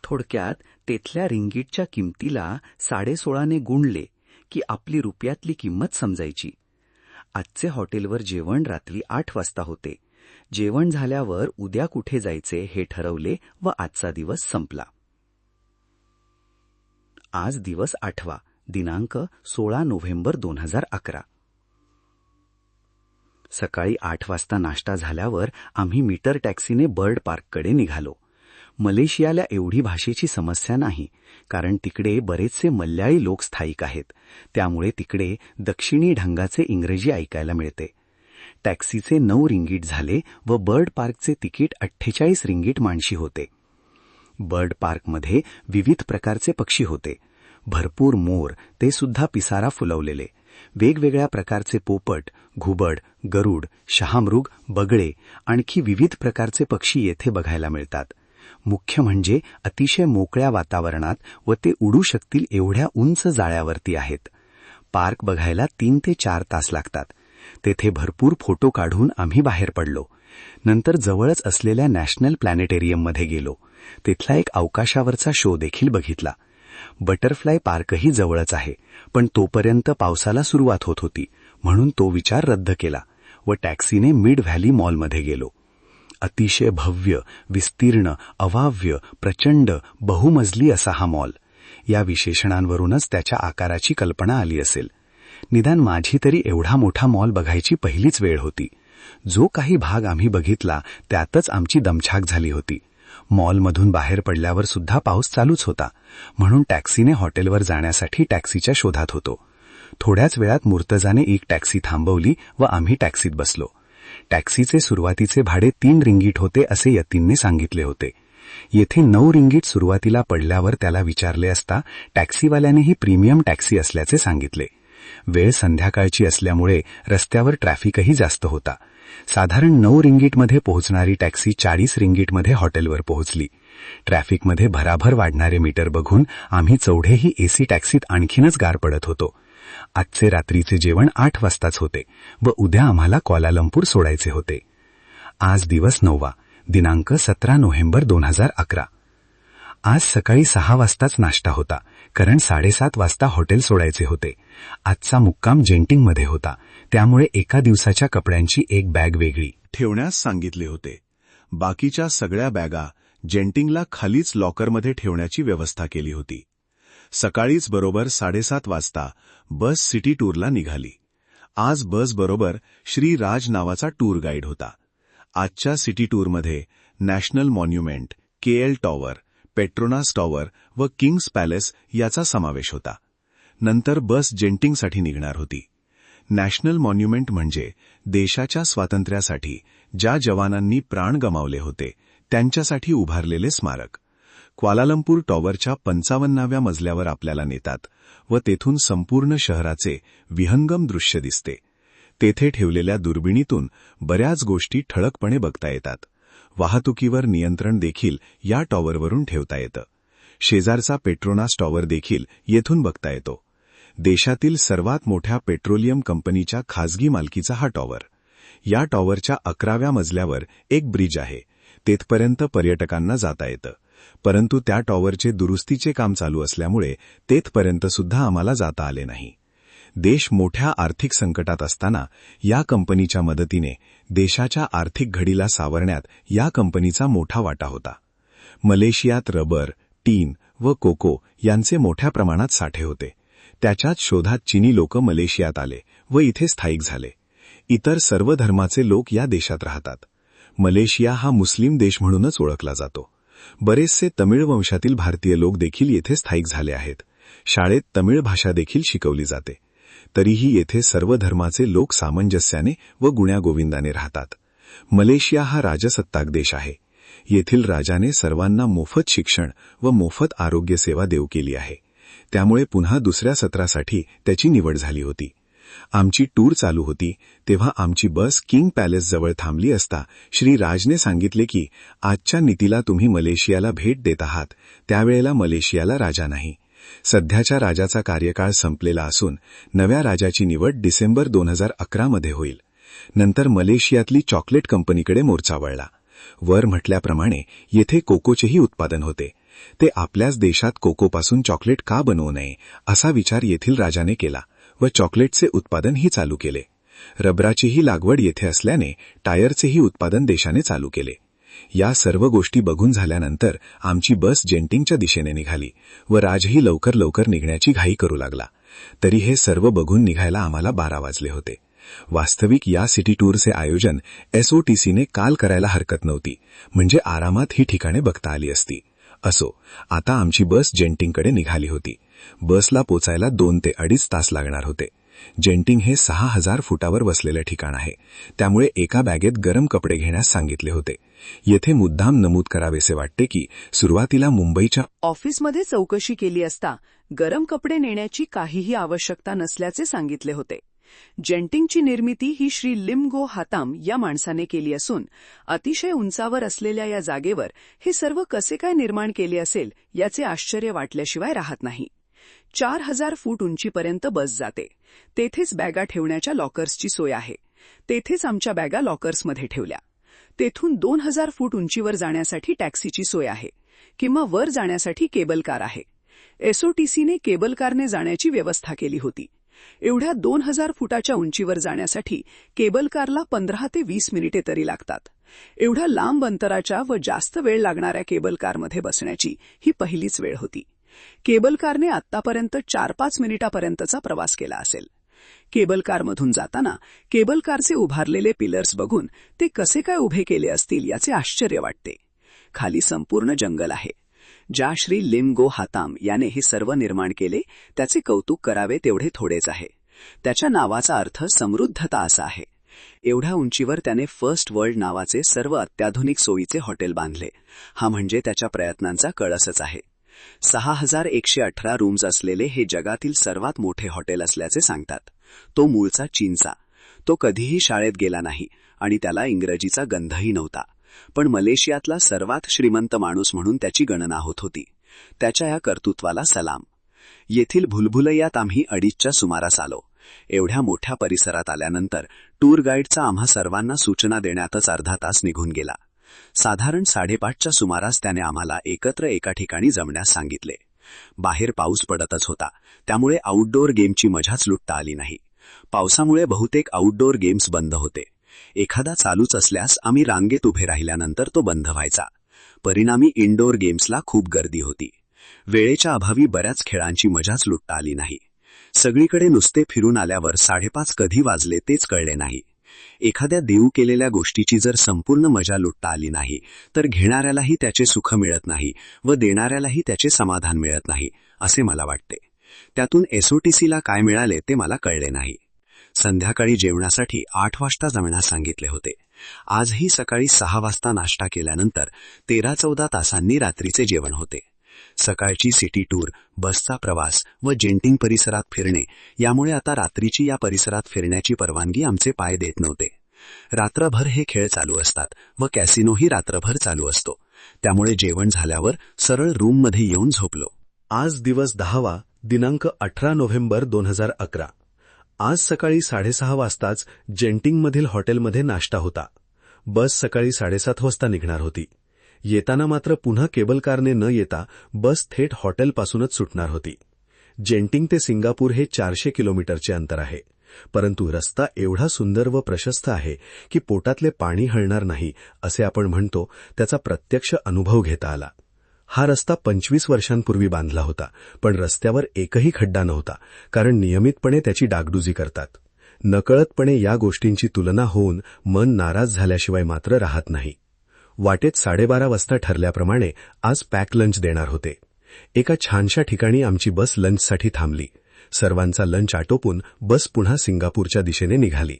थोडक्यात तेथल्या रिंगीटच्या किमतीला 16.5ने गुणले की आपली रुपयातली किंमत समजायची. आजचे हॉटेलवर जेवण रात्री 8 वाजता होते. जेवण झाल्यावर उद्या कुठे जायचे हे ठरवले व आजचा दिवस संपला. आज दिवस 8वा, दिनांक 16 नोव्हेंबर 2011. सकाळी 8 वाजता नाश्ता झाल्यावर आम्ही मीटर टॅक्सीने बर्ड पार्ककडे निघालो. मलेशियाला एवढी भाषेची समस्या नाही, कारण तिकडे बरेचसे मल्याळी लोक स्थायिक आहेत. त्यामुळे तिकडे दक्षिणी ढंगाचे इंग्रजी ऐकायला मिळते. टॅक्सीचे 9 रिंगीट झाले व बर्ड पार्कचे तिकीट 48 रिंगीट माणशी होते. बर्ड पार्कमध्ये विविध प्रकारचे पक्षी होते. भरपूर मोर, ते सुद्धा पिसारा फुलवलेले. वेगवेगळ्या प्रकारचे पोपट, घुबड, गरुड, शहामृग, बगळे, आणखी विविध प्रकारचे पक्षी येथे बघायला मिळतात. मुख्य म्हणजे अतिशय मोकळ्या वातावरणात व ते उडू शकतील एवढ्या उंच जाळ्यावरती आहेत. पार्क बघायला 3 ते 4 तास लागतात. तेथे भरपूर फोटो काढून आम्ही बाहेर पडलो. नंतर जवळच असलेल्या नॅशनल प्लॅनेटेरियममध्ये गेलो. तिथला एक अवकाशावरचा शो देखील बघितला. बटरफ्लाय पार्कही जवळच आहे, पण तोपर्यंत पावसाला सुरुवात होत होती, म्हणून तो विचार रद्द केला व टॅक्सीने मिड व्हॅली मॉलमध्ये गेलो. अतिशय भव्य, विस्तीर्ण, अवाव्य, प्रचंड, बहुमजली असा हा मॉल. या विशेषणांवरूनच त्याच्या आकाराची कल्पना आली असेल. निदान माझी तरी एवढा मोठा मॉल बघायची पहिलीच वेळ होती. जो काही भाग आम्ही बघितला त्यातच आमची दमछाक झाली होती. मॉलमधून बाहेर पडल्यावर सुद्धा पाऊस चालूच होता, म्हणून टॅक्सीने हॉटेलवर जाण्यासाठी टॅक्सीच्या शोधात होतो. थोड्याच वेळात मुर्तजाने एक टॅक्सी थांबवली व आम्ही टॅक्सीत बसलो. टॅक्सीचे सुरुवातीचे भाडे 3 रिंगीट होते असे यतीनने सांगितले होते. येथे 9 रिंगीट सुरुवातीला पडल्यावर त्याला विचारले असता टॅक्सीवाल्यानेही प्रीमियम टॅक्सी असल्याचे सांगितले. वेळ संध्याकाळची असल्यामुळे रस्त्यावर ट्रॅफिकही जास्त होता. साधारण 9 रिंगीटमध्ये पोहोचणारी टॅक्सी 40 रिंगीटमध्ये हॉटेलवर पोहोचली. ट्रॅफिकमध्ये भराभर वाढणारे मीटर बघून आम्ही चौघेही एसी टॅक्सीत आणखीनच गार पडत होतो. आजचे रात्रीचे जेवण 8 वाजताच होते व उद्या आम्हाला क्वालालंपूर सोडायचे होते. आज दिवस 9वा, दिनांक 17 नोव्हेंबर 2011. आज सकाळी 6 वाजताच नाश्ता होता, कारण 7:30 वाजता हॉटेल सोडायचे होते. आजचा मुक्काम जेंटिंगमध्ये होता, त्यामुळे एका दिवसाच्या कपड्यांची एक बॅग वेगळी ठेवण्यास सांगितले होते. बाकीच्या सगळ्या बॅगा जेंटिंगला खालीच लॉकरमध्ये ठेवण्याची व्यवस्था केली होती. सकाळीच बरोबर 7:30 वाजता बस सिटी टूरला निघाली. आज बस बरोबर श्री राज नावाचा टूर गाईड होता. आजच्या सिटी टूरमध्ये national monument, KL tower, Petronas tower व किंग्स पॅलेस याचा समावेश होता. नंतर बस जेंटिंगसाठी निघणार होती. नॅशनल मॉन्युमेंट म्हणजे देशाच्या स्वातंत्र्यासाठी ज्या जवानांनी प्राण गमावले होते त्यांच्यासाठी उभारलेले स्मारक. क्वालालंपूर टॉवरच्या 55व्या मजल्यावर आपल्याला नेतात व तेथून संपूर्ण शहराचे विहंगम दृश्य दिसते. तेथे ठेवलेल्या दुर्बिणीतून बऱ्याच गोष्टी ठळकपणे बघता येतात. वाहतुकीवर नियंत्रण देखील या टॉवरवरून ठेवता येतं. शेजारचा पेट्रोनास टॉवर देखील येथून बघता येतो. देशातील सर्वात मोठ्या पेट्रोलियम कंपनीच्या खाजगी मालकीचा हा टॉवर. या टॉवरच्या 11व्या मजल्यावर एक ब्रिज आहे. तेथपर्यंत पर्यटकांना जाता येतं. परंतु त्या टॉवरचे दुरुस्तीचे काम चालू असल्यामुळे तेथपर्यंत सुद्धा आम्हाला जाता आले नाही. देश मोठ्या आर्थिक संकटात असताना या कंपनीच्या मदतीने देशाच्या आर्थिक घडीला सावरण्यात या कंपनीचा मोठा वाटा होता. मलेशियात रबर, टीन व कोको यांचे मोठ्या प्रमाणात साठे होते. त्याच्याच शोधात चीनी लोक मलेशियात आले व इथे स्थायिक झाले. इतर सर्व धर्माचे लोक या देशात राहतात. मलेशिया हा मुस्लिम देश म्हणूनच ओळखला जातो. बरेचसे तमिळ वंशातील भारतीय लोक देखील येथे स्थायिक झाले आहेत. शाळेत तमिळ भाषा देखील शिकवली जाते. तरीही येथे सर्व धर्माचे लोक सामंजस्याने व गुण्यागोविंदाने राहतात. मलेशिया हा राजसत्ताक देश आहे. येथील राजाने सर्वांना मोफत शिक्षण व मोफत आरोग्य सेवा देऊ केली आहे. त्यामुळे पुन्हा दुसऱ्या सत्रासाठी त्याची निवड झाली होती. आमची टूर चालू होती तेव्हा आमची बस किंग पॅलेस जवळ थांबली असता श्री राजने सांगितले की आजच्या नीतीला तुम्ही मलेशियाला भेट देत आहात त्यावेळेला मलेशियाला राजा नाही. सध्याच्या राजाचा कार्यकाळ संपलेला असून नव्या राजाची निवड डिसेंबर 2011 मध्ये होईल. नंतर मलेशियातली चॉकलेट कंपनीकडे मोर्चा वळला. वर म्हटल्याप्रमाणे येथे कोकोचेही उत्पादन होते. ते आपल्याच देशात कोकोपासून चॉकलेट का बनवू नये असा विचार येथील राजाने केला व चॉकलेटचे उत्पादनही चालू केले. रबराचीही लागवड येथे असल्याने टायरचेही उत्पादन देशाने चालू केले. या सर्व गोष्टी बघून झाल्यानंतर आमची बस जेंटिंगच्या दिशेने निघाली व राजही लवकर लवकर निघण्याची घाई करू लागला. तरी हे सर्व बघून निघायला आम्हाला 12 वाजले होते. वास्तविक या सिटी टूरचे आयोजन SOTCने काल करायला हरकत नव्हती, म्हणजे आरामात ही ठिकाणे बघता आली असती. असो, आता आमची बस जेंटिंगकडे निघाली होती. बसला पोचायला 2 ते 2.5 तास लागणार होते. जेंटिंग हे 6000 फुटावर वसलेले ठिकाण आहे. त्यामुळे एका बॅगेत गरम कपडे घेण्यास सांगितले होते. येथे मुद्दाम नमूद करावेसे वाटते की सुरुवातीला मुंबईच्या ऑफिसमध्ये चौकशी केली असता गरम कपडे नेण्याची काहीही आवश्यकता नसल्याचे सांगितले होते. जेंटिंगची निर्मिती ही श्री लिमगो हाताम या माणसाने केली असून अतिशय उंचावर असलेल्या या जागेवर हे सर्व कसे काय निर्माण केले असेल याचे आश्चर्य वाटल्याशिवाय राहत नाही. 4000 फूट उंचीपर्यंत बस जाते. तेथेच बॅगा ठेवण्याच्या लॉकर्सची सोय आहे. तेथेच आमच्या बॅगा लॉकर्समध्ये ठेवल्या. तेथून 2000 फूट उंचीवर जाण्यासाठी टॅक्सीची सोय आहे किंवा वर जाण्यासाठी केबल कार आहे. SOTCने केबल कारने जाण्याची व्यवस्था केली होती. एवढ्या 2000 फुटाच्या उंचीवर जाण्यासाठी केबल कारला 15 ते 20 मिनिटे तरी लागतात. एवढ्या लांब अंतराच्या व जास्त वेळ लागणाऱ्या केबल कारमध्ये बसण्याची ही पहिलीच वेळ होती. केबल कारने आत्तापर्यंत 4-5 मिनिटापर्यंतचा प्रवास केला असेल. केबल कारमधून जाताना केबल कारचे उभारलेले पिलर्स बघून ते कसे काय उभे केले असतील याचे आश्चर्य वाटते. खाली संपूर्ण जंगल आहे. ज्या श्री लिमगो हाताम याने हे सर्व निर्माण केले त्याचे कौतुक करावे तेवढे थोडेच आहे. त्याच्या नावाचा अर्थ समृद्धता असा आहे. एवढ्या उंचीवर त्याने फर्स्ट वर्ल्ड नावाचे सर्व अत्याधुनिक सोयीचे हॉटेल बांधले. हा म्हणजे त्याच्या प्रयत्नांचा कळसच आहे. 6118 रूम्स असलेले हे जगातील सर्वात मोठे हॉटेल असल्याचे सांगतात. तो मूळचा चीनचा. तो कधीही शाळेत गेला नाही आणि त्याला इंग्रजीचा गंधही नव्हता. पण मलेशियातला सर्वात श्रीमंत माणूस म्हणून त्याची गणना होत होती. त्याच्या या कर्तृत्वाला सलाम. येथील भुलभुलैयात आम्ही 2:30च्या सुमारास आलो. एवढ्या मोठ्या परिसरात आल्यानंतर टूर गाईडचा आम्हा सर्वांना सूचना देण्यातच अर्धा तास निघून गेला. साधारण 5:30च्या सुमारास त्याने आम्हाला एकत्र एका ठिकाणी जमण्यास सांगितले. बाहेर पाऊस पडतच होता, त्यामुळे आउटडोअर गेमची मजाच लुटता आली नाही. पावसामुळे बहुतेक आउटडोअर गेम्स बंद होते. एखादा चालूच असल्यास आम्ही रांगेत उभे राहिल्यानंतर तो बंद व्हायचा. परिणामी इनडोअर गेम्सला खूप गर्दी होती. वेळेच्या अभावी बऱ्याच खेळांची मजाच लुटता आली नाही. सगळीकडे नुसते फिरून आल्यावर 5:30 कधी वाजले तेच कळले नाही. एखाद्या देऊ केलेल्या गोष्टीची जर संपूर्ण मजा लुटता आली नाही तर घेणाऱ्यालाही त्याचे सुख मिळत नाही व देणाऱ्यालाही त्याचे समाधान मिळत नाही असे मला वाटते. त्यातून एसओटीसीला काय मिळाले ते मला कळले नाही. संध्याकाळी जेवणासाठी 8 वाजता जमण्यास सांगितले होते. आजही सकाळी 6 वाजता नाश्ता केल्यानंतर 13-14 तासांनी रात्रीचे जेवण होते. सकाळची सिटी टूर, बसचा प्रवास व जेंटिंग परिसरात फिरणे यामुळे आता रात्रीची या परिसरात फिरण्याची परवानगी आमचे पाय देत नव्हते. रात्रभर हे खेळ चालू असतात व कॅसिनोही रात्रभर चालू असतो. त्यामुळे जेवण झाल्यावर सरळ रूममध्ये येऊन झोपलो. आज दिवस 10वा, दिनांक 18 नोव्हेंबर 2011. आज सकाळी 6:30 वाजताच जेंटिंगमधील हॉटेलमध्ये नाश्ता होता. बस सकाळी 7:30 वाजता निघणार होती. येताना मात्र पुन्हा केबल कारने न येता बस थेट हॉटेलपासूनच सुटणार होती. जेंटिंग ते सिंगापूर हे 400 किलोमीटरचे अंतर आहे. परंतु रस्ता एवढा सुंदर व प्रशस्त आहे की पोटातले पाणी हलणार नाही असे आपण म्हणतो त्याचा प्रत्यक्ष अनुभव घेता आला. हा रस्ता 25 वर्षांपूर्वी बांधला होता, पण रस्त्यावर एकही खड्डा नव्हता, कारण नियमितपणे त्याची डागडुजी करतात. नकळतपणे या गोष्टींची तुलना होऊन मन नाराज झाल्याशिवाय मात्र राहत नाही. वाटेत 12:30 वाजता ठरल्याप्रमाणे आज पॅक लंच देणार होते. एका छानशा ठिकाणी आमची बस लंचसाठी थांबली. सर्वांचा लंच आटोपून बस पुन्हा सिंगापूरच्या दिशेने निघाली.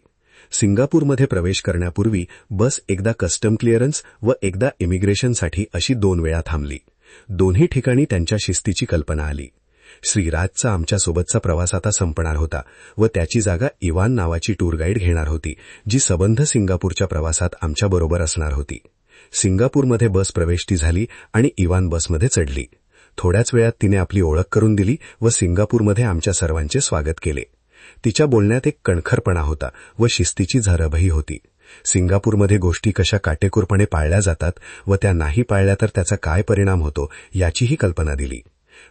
सिंगापूरमध्ये प्रवेश करण्यापूर्वी बस एकदा कस्टम क्लिअरन्स व एकदा इमिग्रेशनसाठी अशी 2 वेळा थांबली. दोन्ही ठिकाणी त्यांच्या शिस्तीची कल्पना आली. श्रीराजचा आमच्यासोबतचा प्रवास आता संपणार होता व त्याची जागा इवान नावाची टूर गाईड घेणार होती, जी सबंध सिंगापूरच्या प्रवासात आमच्याबरोबर असणार होती. सिंगापूरमध्ये बस प्रवेशती झाली आणि इवान बसमध्ये चढली. थोड्याच वेळात तिने आपली ओळख करून दिली व सिंगापूरमध्ये आमच्या सर्वांचे स्वागत केले. तिच्या बोलण्यात एक कणखरपणा होता व शिस्तीची झरबही होती. सिंगापूरमध्ये गोष्टी कशा काटेकोरपणे पाळल्या जातात व त्या नाही पाळल्या तर त्याचा काय परिणाम होतो याचीही कल्पना दिली.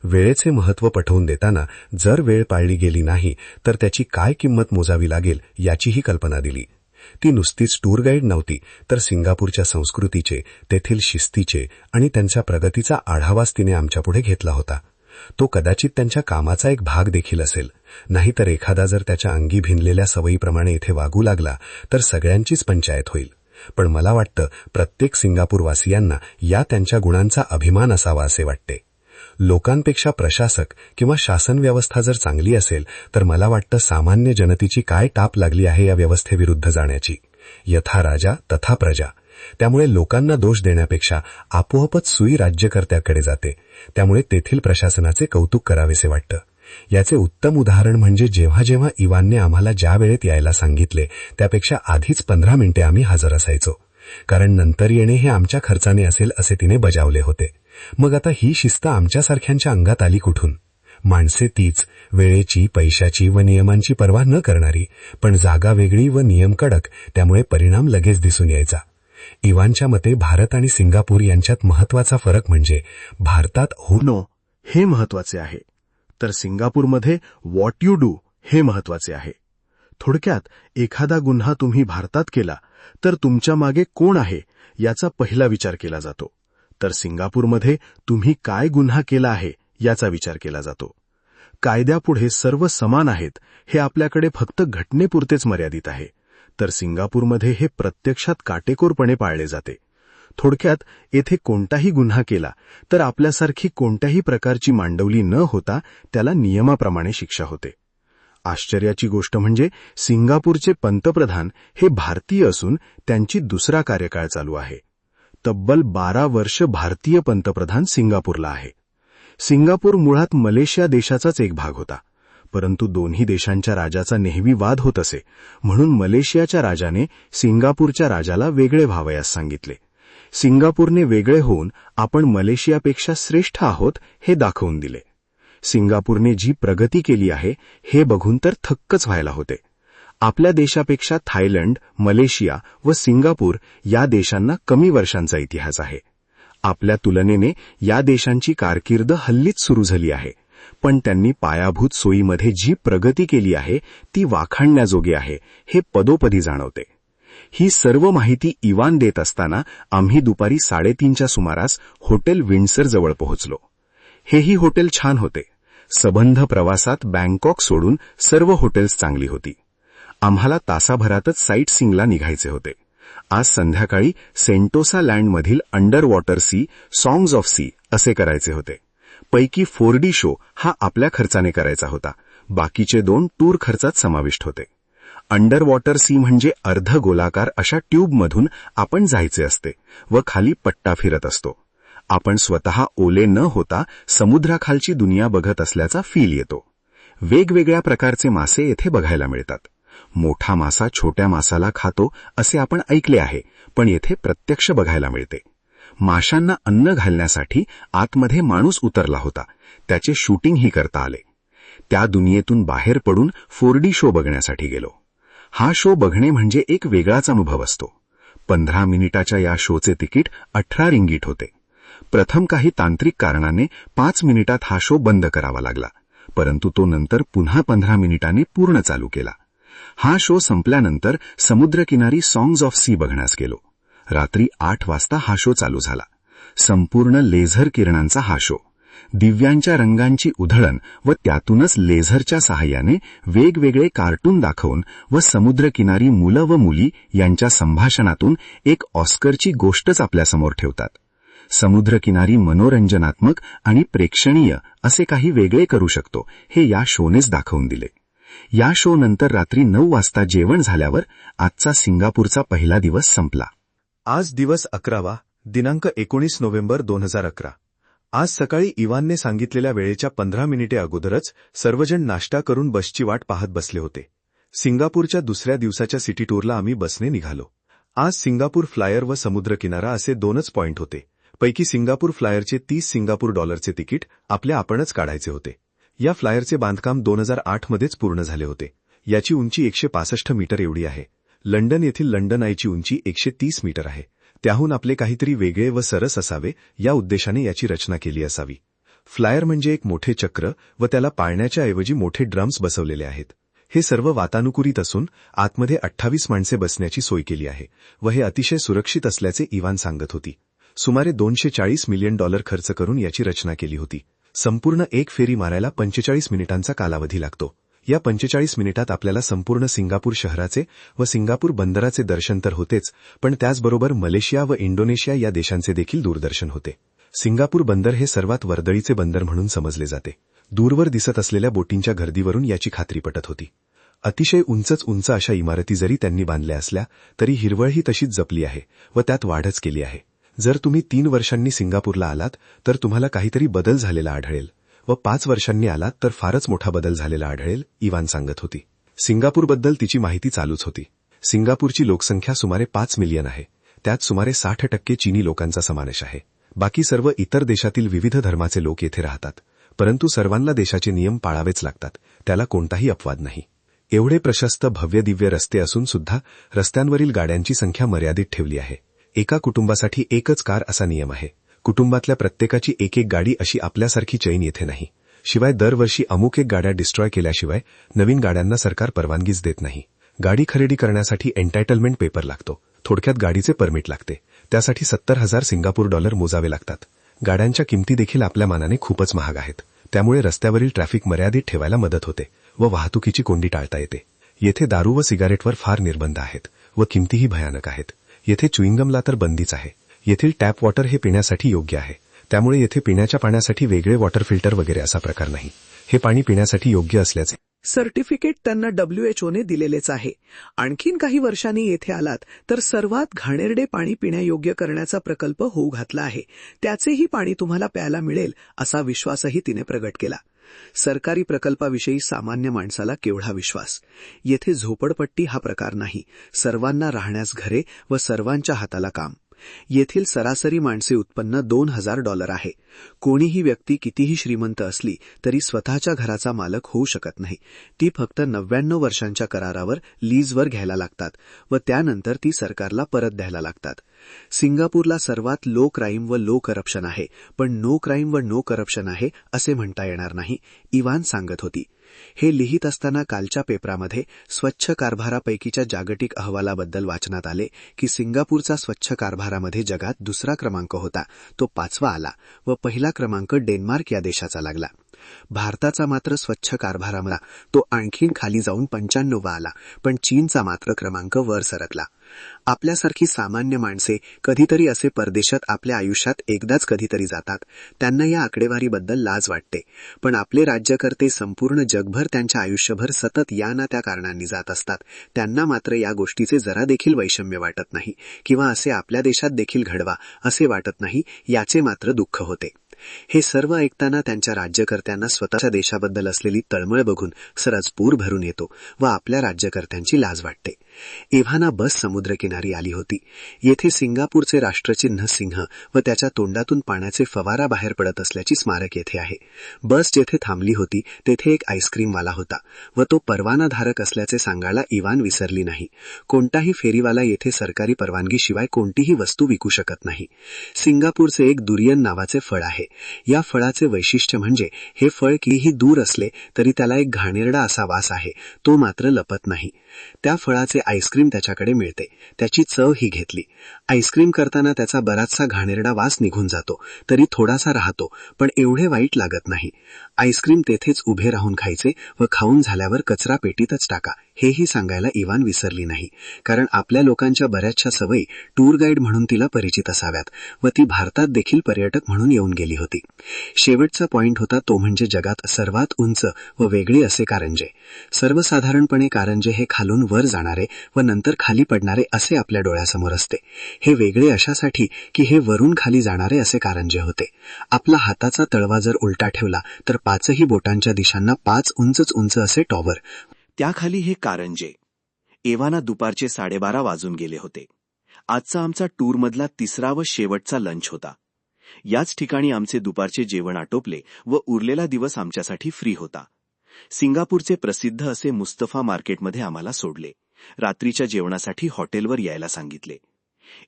वेळेचे महत्त्व पटवून देताना जर वेळ पाळली गेली नाही तर त्याची काय किंमत मोजावी लागेल याचीही कल्पना दिली. ती नुसतीच टूर गाईड नव्हती, तर सिंगापूरच्या संस्कृतीचे, तेथील शिस्तीचे आणि त्यांच्या प्रगतीचा आढावाच तिने आमच्यापुढे घेतला होता. तो कदाचित त्यांच्या कामाचा एक भाग देखील असेल. नाहीतर एखादा जर त्याच्या अंगी भिनलेल्या सवयीप्रमाणे इथे वागू लागला तर सगळ्यांचीच पंचायत होईल. पण मला वाटतं प्रत्येक सिंगापूरवासियांना या त्यांच्या गुणांचा अभिमान असावा असे वाटते. लोकांपेक्षा प्रशासक किंवा शासन व्यवस्था जर चांगली असेल तर मला वाटतं सामान्य जनतेची काय टाप लागली आहे या व्यवस्थेविरुद्ध जाण्याची. यथा राजा तथा प्रजा. त्यामुळे लोकांना दोष देण्यापेक्षा आपोआपच सुई राज्यकर्त्याकडे जाते. त्यामुळे तेथील प्रशासनाचे कौतुक करावेसे वाटतं. याचे उत्तम उदाहरण म्हणजे जेव्हा जेव्हा इवानने आम्हाला ज्या वेळेत यायला सांगितले त्यापेक्षा आधीच 15 मिनिटे आम्ही हजर असायचो, कारण नंतर येणे हे आमच्या खर्चाने असेल असे तिने बजावले होते. मग आता ही शिस्त आमच्यासारख्यांच्या अंगात आली कुठून? माणसे तीच, वेळेची, पैशाची व नियमांची पर्वा न करणारी, पण जागा वेगळी व नियम कडक, त्यामुळे परिणाम लगेच दिसून यायचा. इवानच्या मते भारत आणि सिंगापूर यांच्यात महत्वाचा फरक म्हणजे भारतात हो नो हे महत्वाचे आहे, तर सिंगापूरमध्ये व्हॉट यू डू हे महत्वाचे आहे. थोडक्यात एखादा गुन्हा तुम्ही भारतात केला तर तुमच्या मागे कोण आहे याचा पहिला विचार केला जातो, तर सिंगापूरमध्ये तुम्ही काय गुन्हा केला आहे याचा विचार केला जातो. कायद्यापुढे सर्व समान आहेत हे आपल्याकडे फक्त घटनेपुरतेच मर्यादित आहे, तर सिंगापूरमध्ये हे प्रत्यक्षात काटेकोरपणे पाळले जाते. थोडक्यात येथे कोणताही गुन्हा केला तर आपल्यासारखी कोणत्याही प्रकारची मांडवली न होता त्याला नियमाप्रमाणे शिक्षा होते. आश्चर्याची गोष्ट म्हणजे सिंगापूरचे पंतप्रधान हे भारतीय असून त्यांची दुसरा कार्यकाळ चालू आहे. तब्बल 12 वर्ष भारतीय पंतप्रधान सिंगापूरला आहे. सिंगापूर मुळात मलेशिया देशाचाच एक भाग होता, परंतु दोन्ही देशांच्या राजाचा नेहमी वाद होत असे, म्हणून मलेशियाच्या राजाने सिंगापूरच्या राजाला वेगळे व्हावयास सांगितले. सिंगापूरने वेगळे होऊन आपण मलेशियापेक्षा श्रेष्ठ आहोत हे दाखवून दिले. सिंगापूरने जी प्रगती केली आहे हे बघून तर थक्कच व्हायला होते. आपल्या देशापेक्षा थायलंड, मलेशिया व सिंगापूर या देशांना कमी वर्षांचा इतिहास आहे. आपल्या तुलनेने या देशांची कारकीर्द हल्लीच सुरू झाली आहे, पण त्यांनी पायाभूत सोयीमध्ये जी प्रगती केली आहे ती वाखाणण्याजोगी आहे हे पदोपदी जाणवते. ही सर्व माहिती इवान देत असताना आम्ही दुपारी 3:30च्या सुमारास हॉटेल विंडसर जवळ पोहोचलो. हेही हॉटेल छान होते. सबंध प्रवासात बँकॉक सोडून सर्व हॉटेल्स चांगली होती. आम्हाला तासाभरातच साईट सीइंगला निघायचे होते. आज संध्याकाळी सेंटोसा लँडमधील under water sea, songs of sea असे करायचे होते. पैकी 4D शो हा आपल्या खर्चाने करायचा होता. बाकीचे 2 टूर खर्चात समाविष्ट होते. अंडर वॉटर सी म्हणजे अर्धगोलाकार अशा ट्यूबमधून आपण जायचे असते व खाली पट्टा फिरत असतो. आपण स्वतः ओले न होता समुद्राखालची दुनिया बघत असल्याचा फील येतो. वेगवेगळ्या प्रकारचे मासे येथे बघायला मिळतात. मोठा मासा छोट्या मासाला खातो असे आपण ऐकले आहे, पण येथे प्रत्यक्ष बघायला मिळते. माशांना अन्न घालण्यासाठी आतमध्ये माणूस उतरला होता. त्याचे शूटिंगही करता आले. त्या दुनियेतून बाहेर पडून 4D शो बघण्यासाठी गेलो. हा शो बघणे म्हणजे एक वेगळाच अनुभव असतो. 15 मिनिटाच्या या शोचे तिकीट 18 रिंगीट होते. प्रथम काही तांत्रिक कारणाने 5 मिनिटात हा शो बंद करावा लागला, परंतु तो नंतर पुन्हा 15 मिनिटांनी पूर्ण चालू केला. हा शो संपल्यानंतर समुद्रकिनारी सॉंग्स ऑफ सी बघण्यास गेलो. रात्री 8 वाजता हा शो चालू झाला. संपूर्ण लेझर किरणांचा हा शो. दिव्यांच्या रंगांची उधळण व त्यातूनच लेझरच्या सहाय्याने वेगवेगळे कार्टून दाखवून व समुद्रकिनारी मुलं व मुली यांच्या संभाषणातून एक ऑस्करची गोष्टच आपल्यासमोर ठेवतात. समुद्रकिनारी मनोरंजनात्मक आणि प्रेक्षणीय असे काही वेगळे करू शकतो हे या शोनेच दाखवून दिले. या शो नंतर रात्री 9 वाजता जेवण झाल्यावर आजचा सिंगापूरचा पहिला दिवस संपला. आज दिवस 11वा, दिनांक 19 नोव्हेंबर 2011. आज सकाळी इवानने सांगितलेल्या वेळेच्या 15 मिनिटे अगोदरच सर्वजण नाश्ता करून बसची वाट पाहत बसले होते. सिंगापूरच्या दुसऱ्या दिवसाच्या सिटी टूरला आम्ही बसने निघालो. आज सिंगापूर फ्लायर व समुद्रकिनारा असे 2च पॉइंट होते. पैकी सिंगापूर फ्लायरचे 30 सिंगापूर डॉलरचे तिकीट आपणच काढायचे होते. या फ्लायरचे बांधकाम 2008 मध्येच पूर्ण झाले होते. याची उंची 165 मीटर एवढी आहे. लंडन येथील लंडन आयची उंची 130 मीटर आहे. त्याहून आपले काहीतरी वेगळे व सरस असावे या उद्देशाने याची रचना केली असावी. फ्लायर म्हणजे एक मोठे चक्र व त्याला पाळण्याच्या ऐवजी मोठे ड्रम्स बसवलेले आहेत. हे सर्व वातानुकूलित असून आतमध्ये 28 माणसे बसण्याची सोय केली आहे व हे अतिशय सुरक्षित असल्याचे इवान सांगत होती. सुमारे $240 मिलियन खर्च करून याची रचना केली होती. संपूर्ण एक फेरी मारायला 45 मिनिटांचा कालावधी लागतो. या 45 मिनिटात आपल्याला संपूर्ण सिंगापूर शहराचे व सिंगापूर बंदराचे दर्शन तर होतेच, पण त्याचबरोबर मलेशिया व इंडोनेशिया या देशांचे देखील दूरदर्शन होते. सिंगापूर बंदर हे सर्वात वर्दळीचे बंदर म्हणून समजले जाते. दूरवर दिसत असलेल्या बोटींच्या गर्दीवरून याची खात्री पटत होती. अतिशय उंच अशा इमारती जरी त्यांनी बांधल्या असल्या तरी हिरवळही तशीच जपली आहे व त्यात वाढच केली आहे. जर तुम्ही 3 वर्षांनी सिंगापूरला आलात तर तुम्हाला काहीतरी बदल झालेला आढळेल व 5 वर्षांनी आलात तर फारच मोठा बदल झालेला आढळेल, इवान सांगत होती. सिंगापूरबद्दल तिची माहिती चालूच होती. सिंगापूरची लोकसंख्या सुमारे 5 मिलियन आहे. त्यात सुमारे 60% चीनी लोकांचा समावेश आहे. बाकी सर्व इतर देशातील विविध धर्माचे लोक येथे राहतात, परंतु सर्वांना देशाचे नियम पाळावेच लागतात. त्याला कोणताही अपवाद नाही. एवढे प्रशस्त भव्य दिव्य रस्ते असून सुद्धा रस्त्यांवरील गाड्यांची संख्या मर्यादित ठेवली आहे. एका कुटुंबासाठी एकच कार असा नियम आहे. कुटुंबातल्या प्रत्येकाची एक गाडी अशी आपल्यासारखी चैन येथे नाही. शिवाय दरवर्षी अमुक एक गाड्या डिस्ट्रॉय केल्याशिवाय नवीन गाड्यांना सरकार परवानगीच देत नाही. गाडी खरेदी करण्यासाठी एन्टायटलमेंट पेपर लागतो. थोडक्यात गाडीचे परमिट लागते. त्यासाठी 70,000 सिंगापूर डॉलर मोजावे लागतात. गाड्यांच्या किमती देखील आपल्या मानाने खूपच महाग आहेत. त्यामुळे रस्त्यावरील ट्रॅफिक मर्यादित ठेवायला मदत होते व वाहतुकीची कोंडी टाळता येते. येथे दारू व सिगारेटवर फार निर्बंध आहेत व किमतीही भयानक आहेत. येथे च्युइंगमला तर बंदीच आहे. येथील टॅप वॉटर हे पिण्यासाठी योग्य आहे. त्यामुळे येथे पिण्याच्या पाण्यासाठी वेगळे वॉटर फिल्टर वगैरे असा प्रकार नाही. हे पाणी पिण्यासाठी योग्य असल्याचे सर्टिफिकेट त्यांना WHOने दिलेलेच आहे. आणखीन काही वर्षांनी येथे आलात तर सर्वात घाणेरडे पाणी पिण्यायोग्य करण्याचा प्रकल्प होऊ घातला आहे. त्याचेही पाणी तुम्हाला प्यायला मिळेल असा विश्वासही तिने प्रगट केला. सरकारी प्रकल्पाविषयी सामान्य माणसाला केवढा विश्वास. येथे झोपडपट्टी हा प्रकार नाही. सर्वांना राहण्यास घरे व सर्वांच्या हाताला काम. येथील सरासरी माणसे उत्पन्न $2,000 आहे. कोणीही व्यक्ती कितीही श्रीमंत असली तरी स्वतःच्या घराचा मालक होऊ शकत नाही. ती फक्त 99 वर्षांच्या करारावर लीजवर घ्यायला लागतात व त्यानंतर ती सरकारला परत द्यायला लागतात. सिंगापूरला सर्वात लो क्राईम व लो करप्शन आहे, पण नो क्राईम व नो करप्शन आहे असे म्हणता येणार नाही, इवान सांगत होती. हे लिहित असताना कालच्या पेपरामध्ये स्वच्छ कारभारापैकीच्या जागतिक अहवालाबद्दल वाचनात आले की सिंगापूरचा स्वच्छ कारभारामध्ये जगात 2रा क्रमांक होता, तो 5वा आला व पहिला क्रमांक डेन्मार्क या देशाचा लागला. भारताचा मात्र स्वच्छ कारभारामध्ये तो आणखीन खाली जाऊन 95 आला, पण चीनचा मात्र क्रमांक वर सरकला. आपल्यासारखी सामान्य माणसे कधीतरी असे परदेशात आपल्या आयुष्यात एकदाच कधीतरी जातात. त्यांना या आकडेवारीबद्दल लाज वाटते. पण आपले राज्यकर्ते संपूर्ण जगभर त्यांच्या आयुष्यभर सतत या ना त्या कारणांनी जात असतात. त्यांना मात्र या गोष्टीचे जरा देखील वैषम्य वाटत नाही, किंवा असे आपल्या देशात देखील घडवा असे वाटत नाही, याचे मात्र दुःख होते. हे सर्व ऐकताना त्यांच्या राज्यकर्त्यांना स्वतःच्या देशाबद्दल असलेली तळमळ बघून सरच पूर भरून येतो व आपल्या राज्यकर्त्यांची लाज वाटते. एव्हाना बस समुद्रकिनारी आली होती. येथे सिंगापूरचे राष्ट्रचिन्ह सिंह व त्याच्या तोंडातून पाण्याचे फवारा बाहेर पडत असल्याची स्मारक येथे आहे. बस जेथे थांबली होती तेथे एक आईस्क्रीमवाला होता व तो परवानाधारक असल्याचे सांगायला इवान विसरली नाही. कोणताही फेरीवाला येथे सरकारी परवानगीशिवाय कोणतीही वस्तू विकू शकत नाही. सिंगापूरचे एक दुरियन नावाचे फळ आहे. या फळाचे वैशिष्ट्य म्हणजे हे फळ कितीही दूर असले तरी त्याला एक घाणेरडा असा वास आहे, तो मात्र लपत नाही. त्या फळाचे आईस्क्रीम त्याच्याकडे मिळते. त्याची चव ही घेतली. आईस्क्रीम करताना त्याचा बराचसा घाणेरडा वास निघून जातो, तरी थोडासा राहतो, पण एवढे वाईट लागत नाही. आईस्क्रीम तेथेच उभे राहून खायचे व खाऊन झाल्यावर कचरा पेटीतच टाका, हेही सांगायला इवान विसरली नाही. कारण आपल्या लोकांच्या बऱ्याचशा सवयी टूर गाईड म्हणून तिला परिचित असाव्यात व ती भारतात देखील पर्यटक म्हणून येऊन गेली होती. शेवटचा पॉइंट होता तो म्हणजे जगात सर्वात उंच व वेगळे असे कारंजे. सर्वसाधारणपणे कारंजे हे खालून वर जाणारे व नंतर खाली पडणारे असे आपल्या डोळ्यासमोर असते. हे वेगळे अशासाठी की हे वरून खाली जाणारे असे कारंजे होते. आपला हाताचा तळवा जर उलटा ठेवला तर 5ही बोटांच्या दिशांना 5 उंच असे टॉवर. त्याखाली हे कारंजे. एव्हाना दुपारचे 12:30 वाजून गेले होते. आजचा आमचा टूरमधला तिसरा व शेवटचा लंच होता. याच ठिकाणी आमचे दुपारचे जेवण आटोपले व उरलेला दिवस आमच्यासाठी फ्री होता. सिंगापूरचे प्रसिद्ध असे मुस्तफा मार्केटमध्ये आम्हाला सोडले. रात्रीच्या जेवणासाठी हॉटेलवर यायला सांगितले.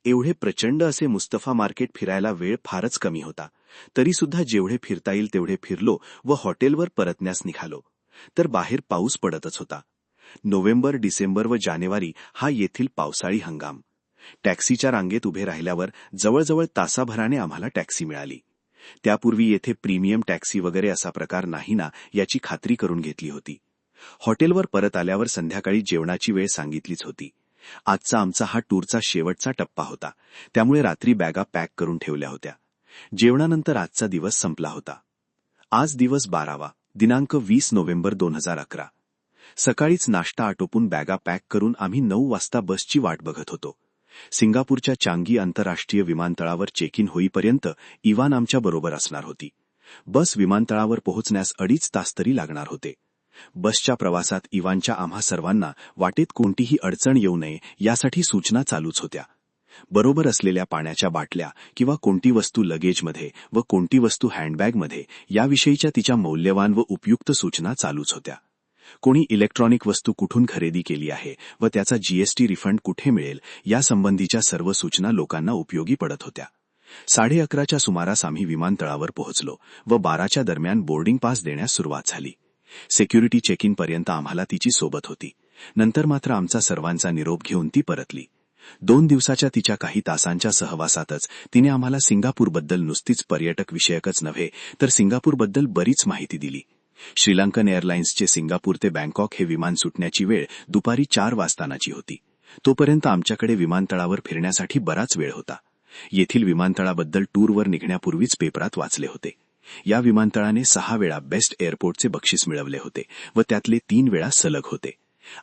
एवढे प्रचंड असे मुस्तफा मार्केट फिरायला वेळ फारच कमी होता. तरीसुद्धा जेवढे फिरता येईल तेवढे फिरलो व हॉटेलवर परतण्यास निघालो. तर बाहेर पाऊस पडतच होता. नोव्हेंबर, डिसेंबर व जानेवारी हा येथील पावसाळी हंगाम. टॅक्सीच्या रांगेत उभे राहिल्यावर जवळजवळ तासाभराने आम्हाला टॅक्सी मिळाली. त्यापूर्वी येथे प्रीमियम टॅक्सी वगैरे असा प्रकार नाही ना याची खात्री करून घेतली होती. हॉटेलवर परत आल्यावर संध्याकाळी जेवणाची वेळ सांगितलीच होती. आजचा आमचा हा टूरचा शेवटचा टप्पा होता, त्यामुळे रात्री बॅगा पॅक करून ठेवल्या होत्या. जेवणानंतर आजचा दिवस संपला होता. आज दिवस 12वा, दिनांक 20 नोव्हेंबर 2011. सकाळीच नाश्ता आटोपून बॅगा पॅक करून आम्ही 9 वाजता बसची वाट बघत होतो. सिंगापूरच्या चांगी आंतरराष्ट्रीय विमानतळावर चेक इन होईपर्यंत इवान आमच्या बरोबर असणार होती. बस विमानतळावर पोहोचण्यास 2.5 तास तरी लागणार होते. बसच्या प्रवासात इवानच्या आम्हा सर्वांना वाटेत कोणतीही अडचण येऊ नये यासाठी सूचना चालूच होत्या. बरोबर असलेल्या पाण्याच्या बाटल्या किंवा कोणती वस्तू लगेजमध्ये व कोणती वस्तू हँडबॅगमध्ये याविषयीच्या तिच्या मौल्यवान व उपयुक्त सूचना चालूच होत्या. कोणी इलेक्ट्रॉनिक वस्तू कुठून खरेदी केली आहे व त्याचा जीएसटी रिफंड कुठे मिळेल यासंबंधीच्या सर्व सूचना लोकांना उपयोगी पडत होत्या. 11:30च्या सुमारास आम्ही विमानतळावर पोहोचलो व 12च्या दरम्यान बोर्डिंग पास देण्यास सुरुवात झाली. सिक्युरिटी चेक इन पर्यंत आम्हाला तिची सोबत होती. नंतर मात्र आमचा सर्वांचा निरोप घेऊन ती परतली. 2 दिवसाच्या तिच्या काही तासांच्या सहवासातच तिने आम्हाला सिंगापूरबद्दल नुसतीच पर्यटक विषयकच नव्हे तर सिंगापूरबद्दल बरीच माहिती दिली. श्रीलंकन एअरलाइन्सचे सिंगापूर ते बँकॉक हे विमान सुटण्याची वेळ दुपारी 4 वाजतानाची होती. तोपर्यंत आमच्याकडे विमानतळावर फिरण्यासाठी बराच वेळ होता. येथील विमानतळाबद्दल टूरवर निघण्यापूर्वीच पेपरात वाचले होते. या विमानतळाने 6 वेळा बेस्ट एअरपोर्टचे बक्षीस मिळवले होते व त्यातले 3 वेळा सलग होते.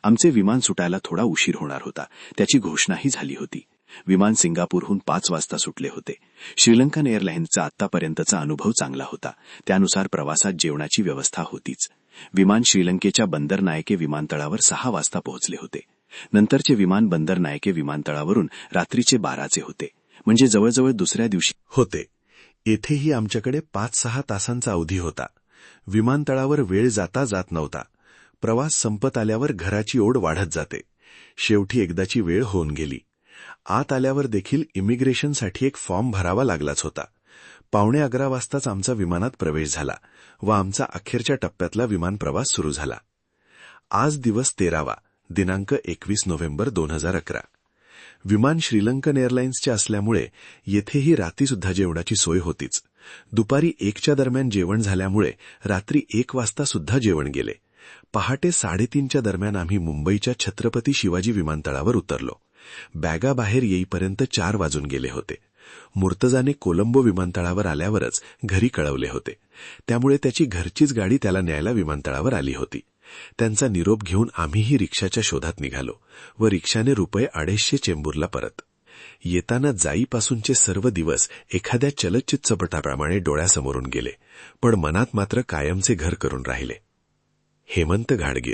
आमचे विमान सुटायला थोडा उशीर होणार होता, त्याची घोषणाही झाली होती. विमान सिंगापूरहून 5 वाजता सुटले होते. श्रीलंकन एअरलाइन्सचा आत्तापर्यंतचा अनुभव चांगला होता. त्यानुसार प्रवासात जेवणाची व्यवस्था होतीच. विमान श्रीलंकेच्या बंदर नायके विमानतळावर 6 वाजता पोहोचले होते. नंतरचे विमान बंदर नायके विमानतळावरून रात्रीचे 12चे होते, म्हणजे जवळजवळ दुसऱ्या दिवशी होते. येथेही आमच्याकडे 5-6 तासांचा अवधी होता. विमानतळावर वेळ जाता जात नव्हता. प्रवास संपत आल्यावर घराची ओढ वाढत जाते. शेवटी एकदाची वेळ होऊन गेली. आत आल्यावर देखील इमिग्रेशनसाठी एक फॉर्म भरावा लागलाच होता. 11:15 वाजताच आमचा विमानात प्रवेश झाला व आमचा अखेरच्या टप्प्यातला विमान प्रवास सुरू झाला. आज दिवस 13वा, दिनांक 21 नोव्हेंबर 2011. विमान श्रीलंकन एअरलाइन्सचे असल्यामुळे येथेही रात्रीसुद्धा जेवणाची सोय होतीच. दुपारी 1च्या दरम्यान जेवण झाल्यामुळे रात्री 1 वाजता सुद्धा जेवण गेले. पहाटे 3:30च्या दरम्यान आम्ही मुंबईच्या छत्रपती शिवाजी विमानतळावर उतरलो. बॅगा बाहेर येईपर्यंत 4 वाजून गेले होते. मुर्तजाने कोलंबो विमानतळावर आल्यावरच घरी कळवले होते. त्यामुळे त्याची घरचीच गाडी त्याला न्यायला विमानतळावर आली होती. त्यांचा निरोप घेऊन आम्हीही रिक्षाच्या शोधात निघालो व रिक्षाने ₹250 चेंबूरला परत. येताना जाईपासूनचे सर्व दिवस एखाद्या चलचित्रपटाप्रमाणे डोळ्यासमोरून गेले, पण मनात मात्र कायमचे घर करून राहिले. हेमंत घाडगीर.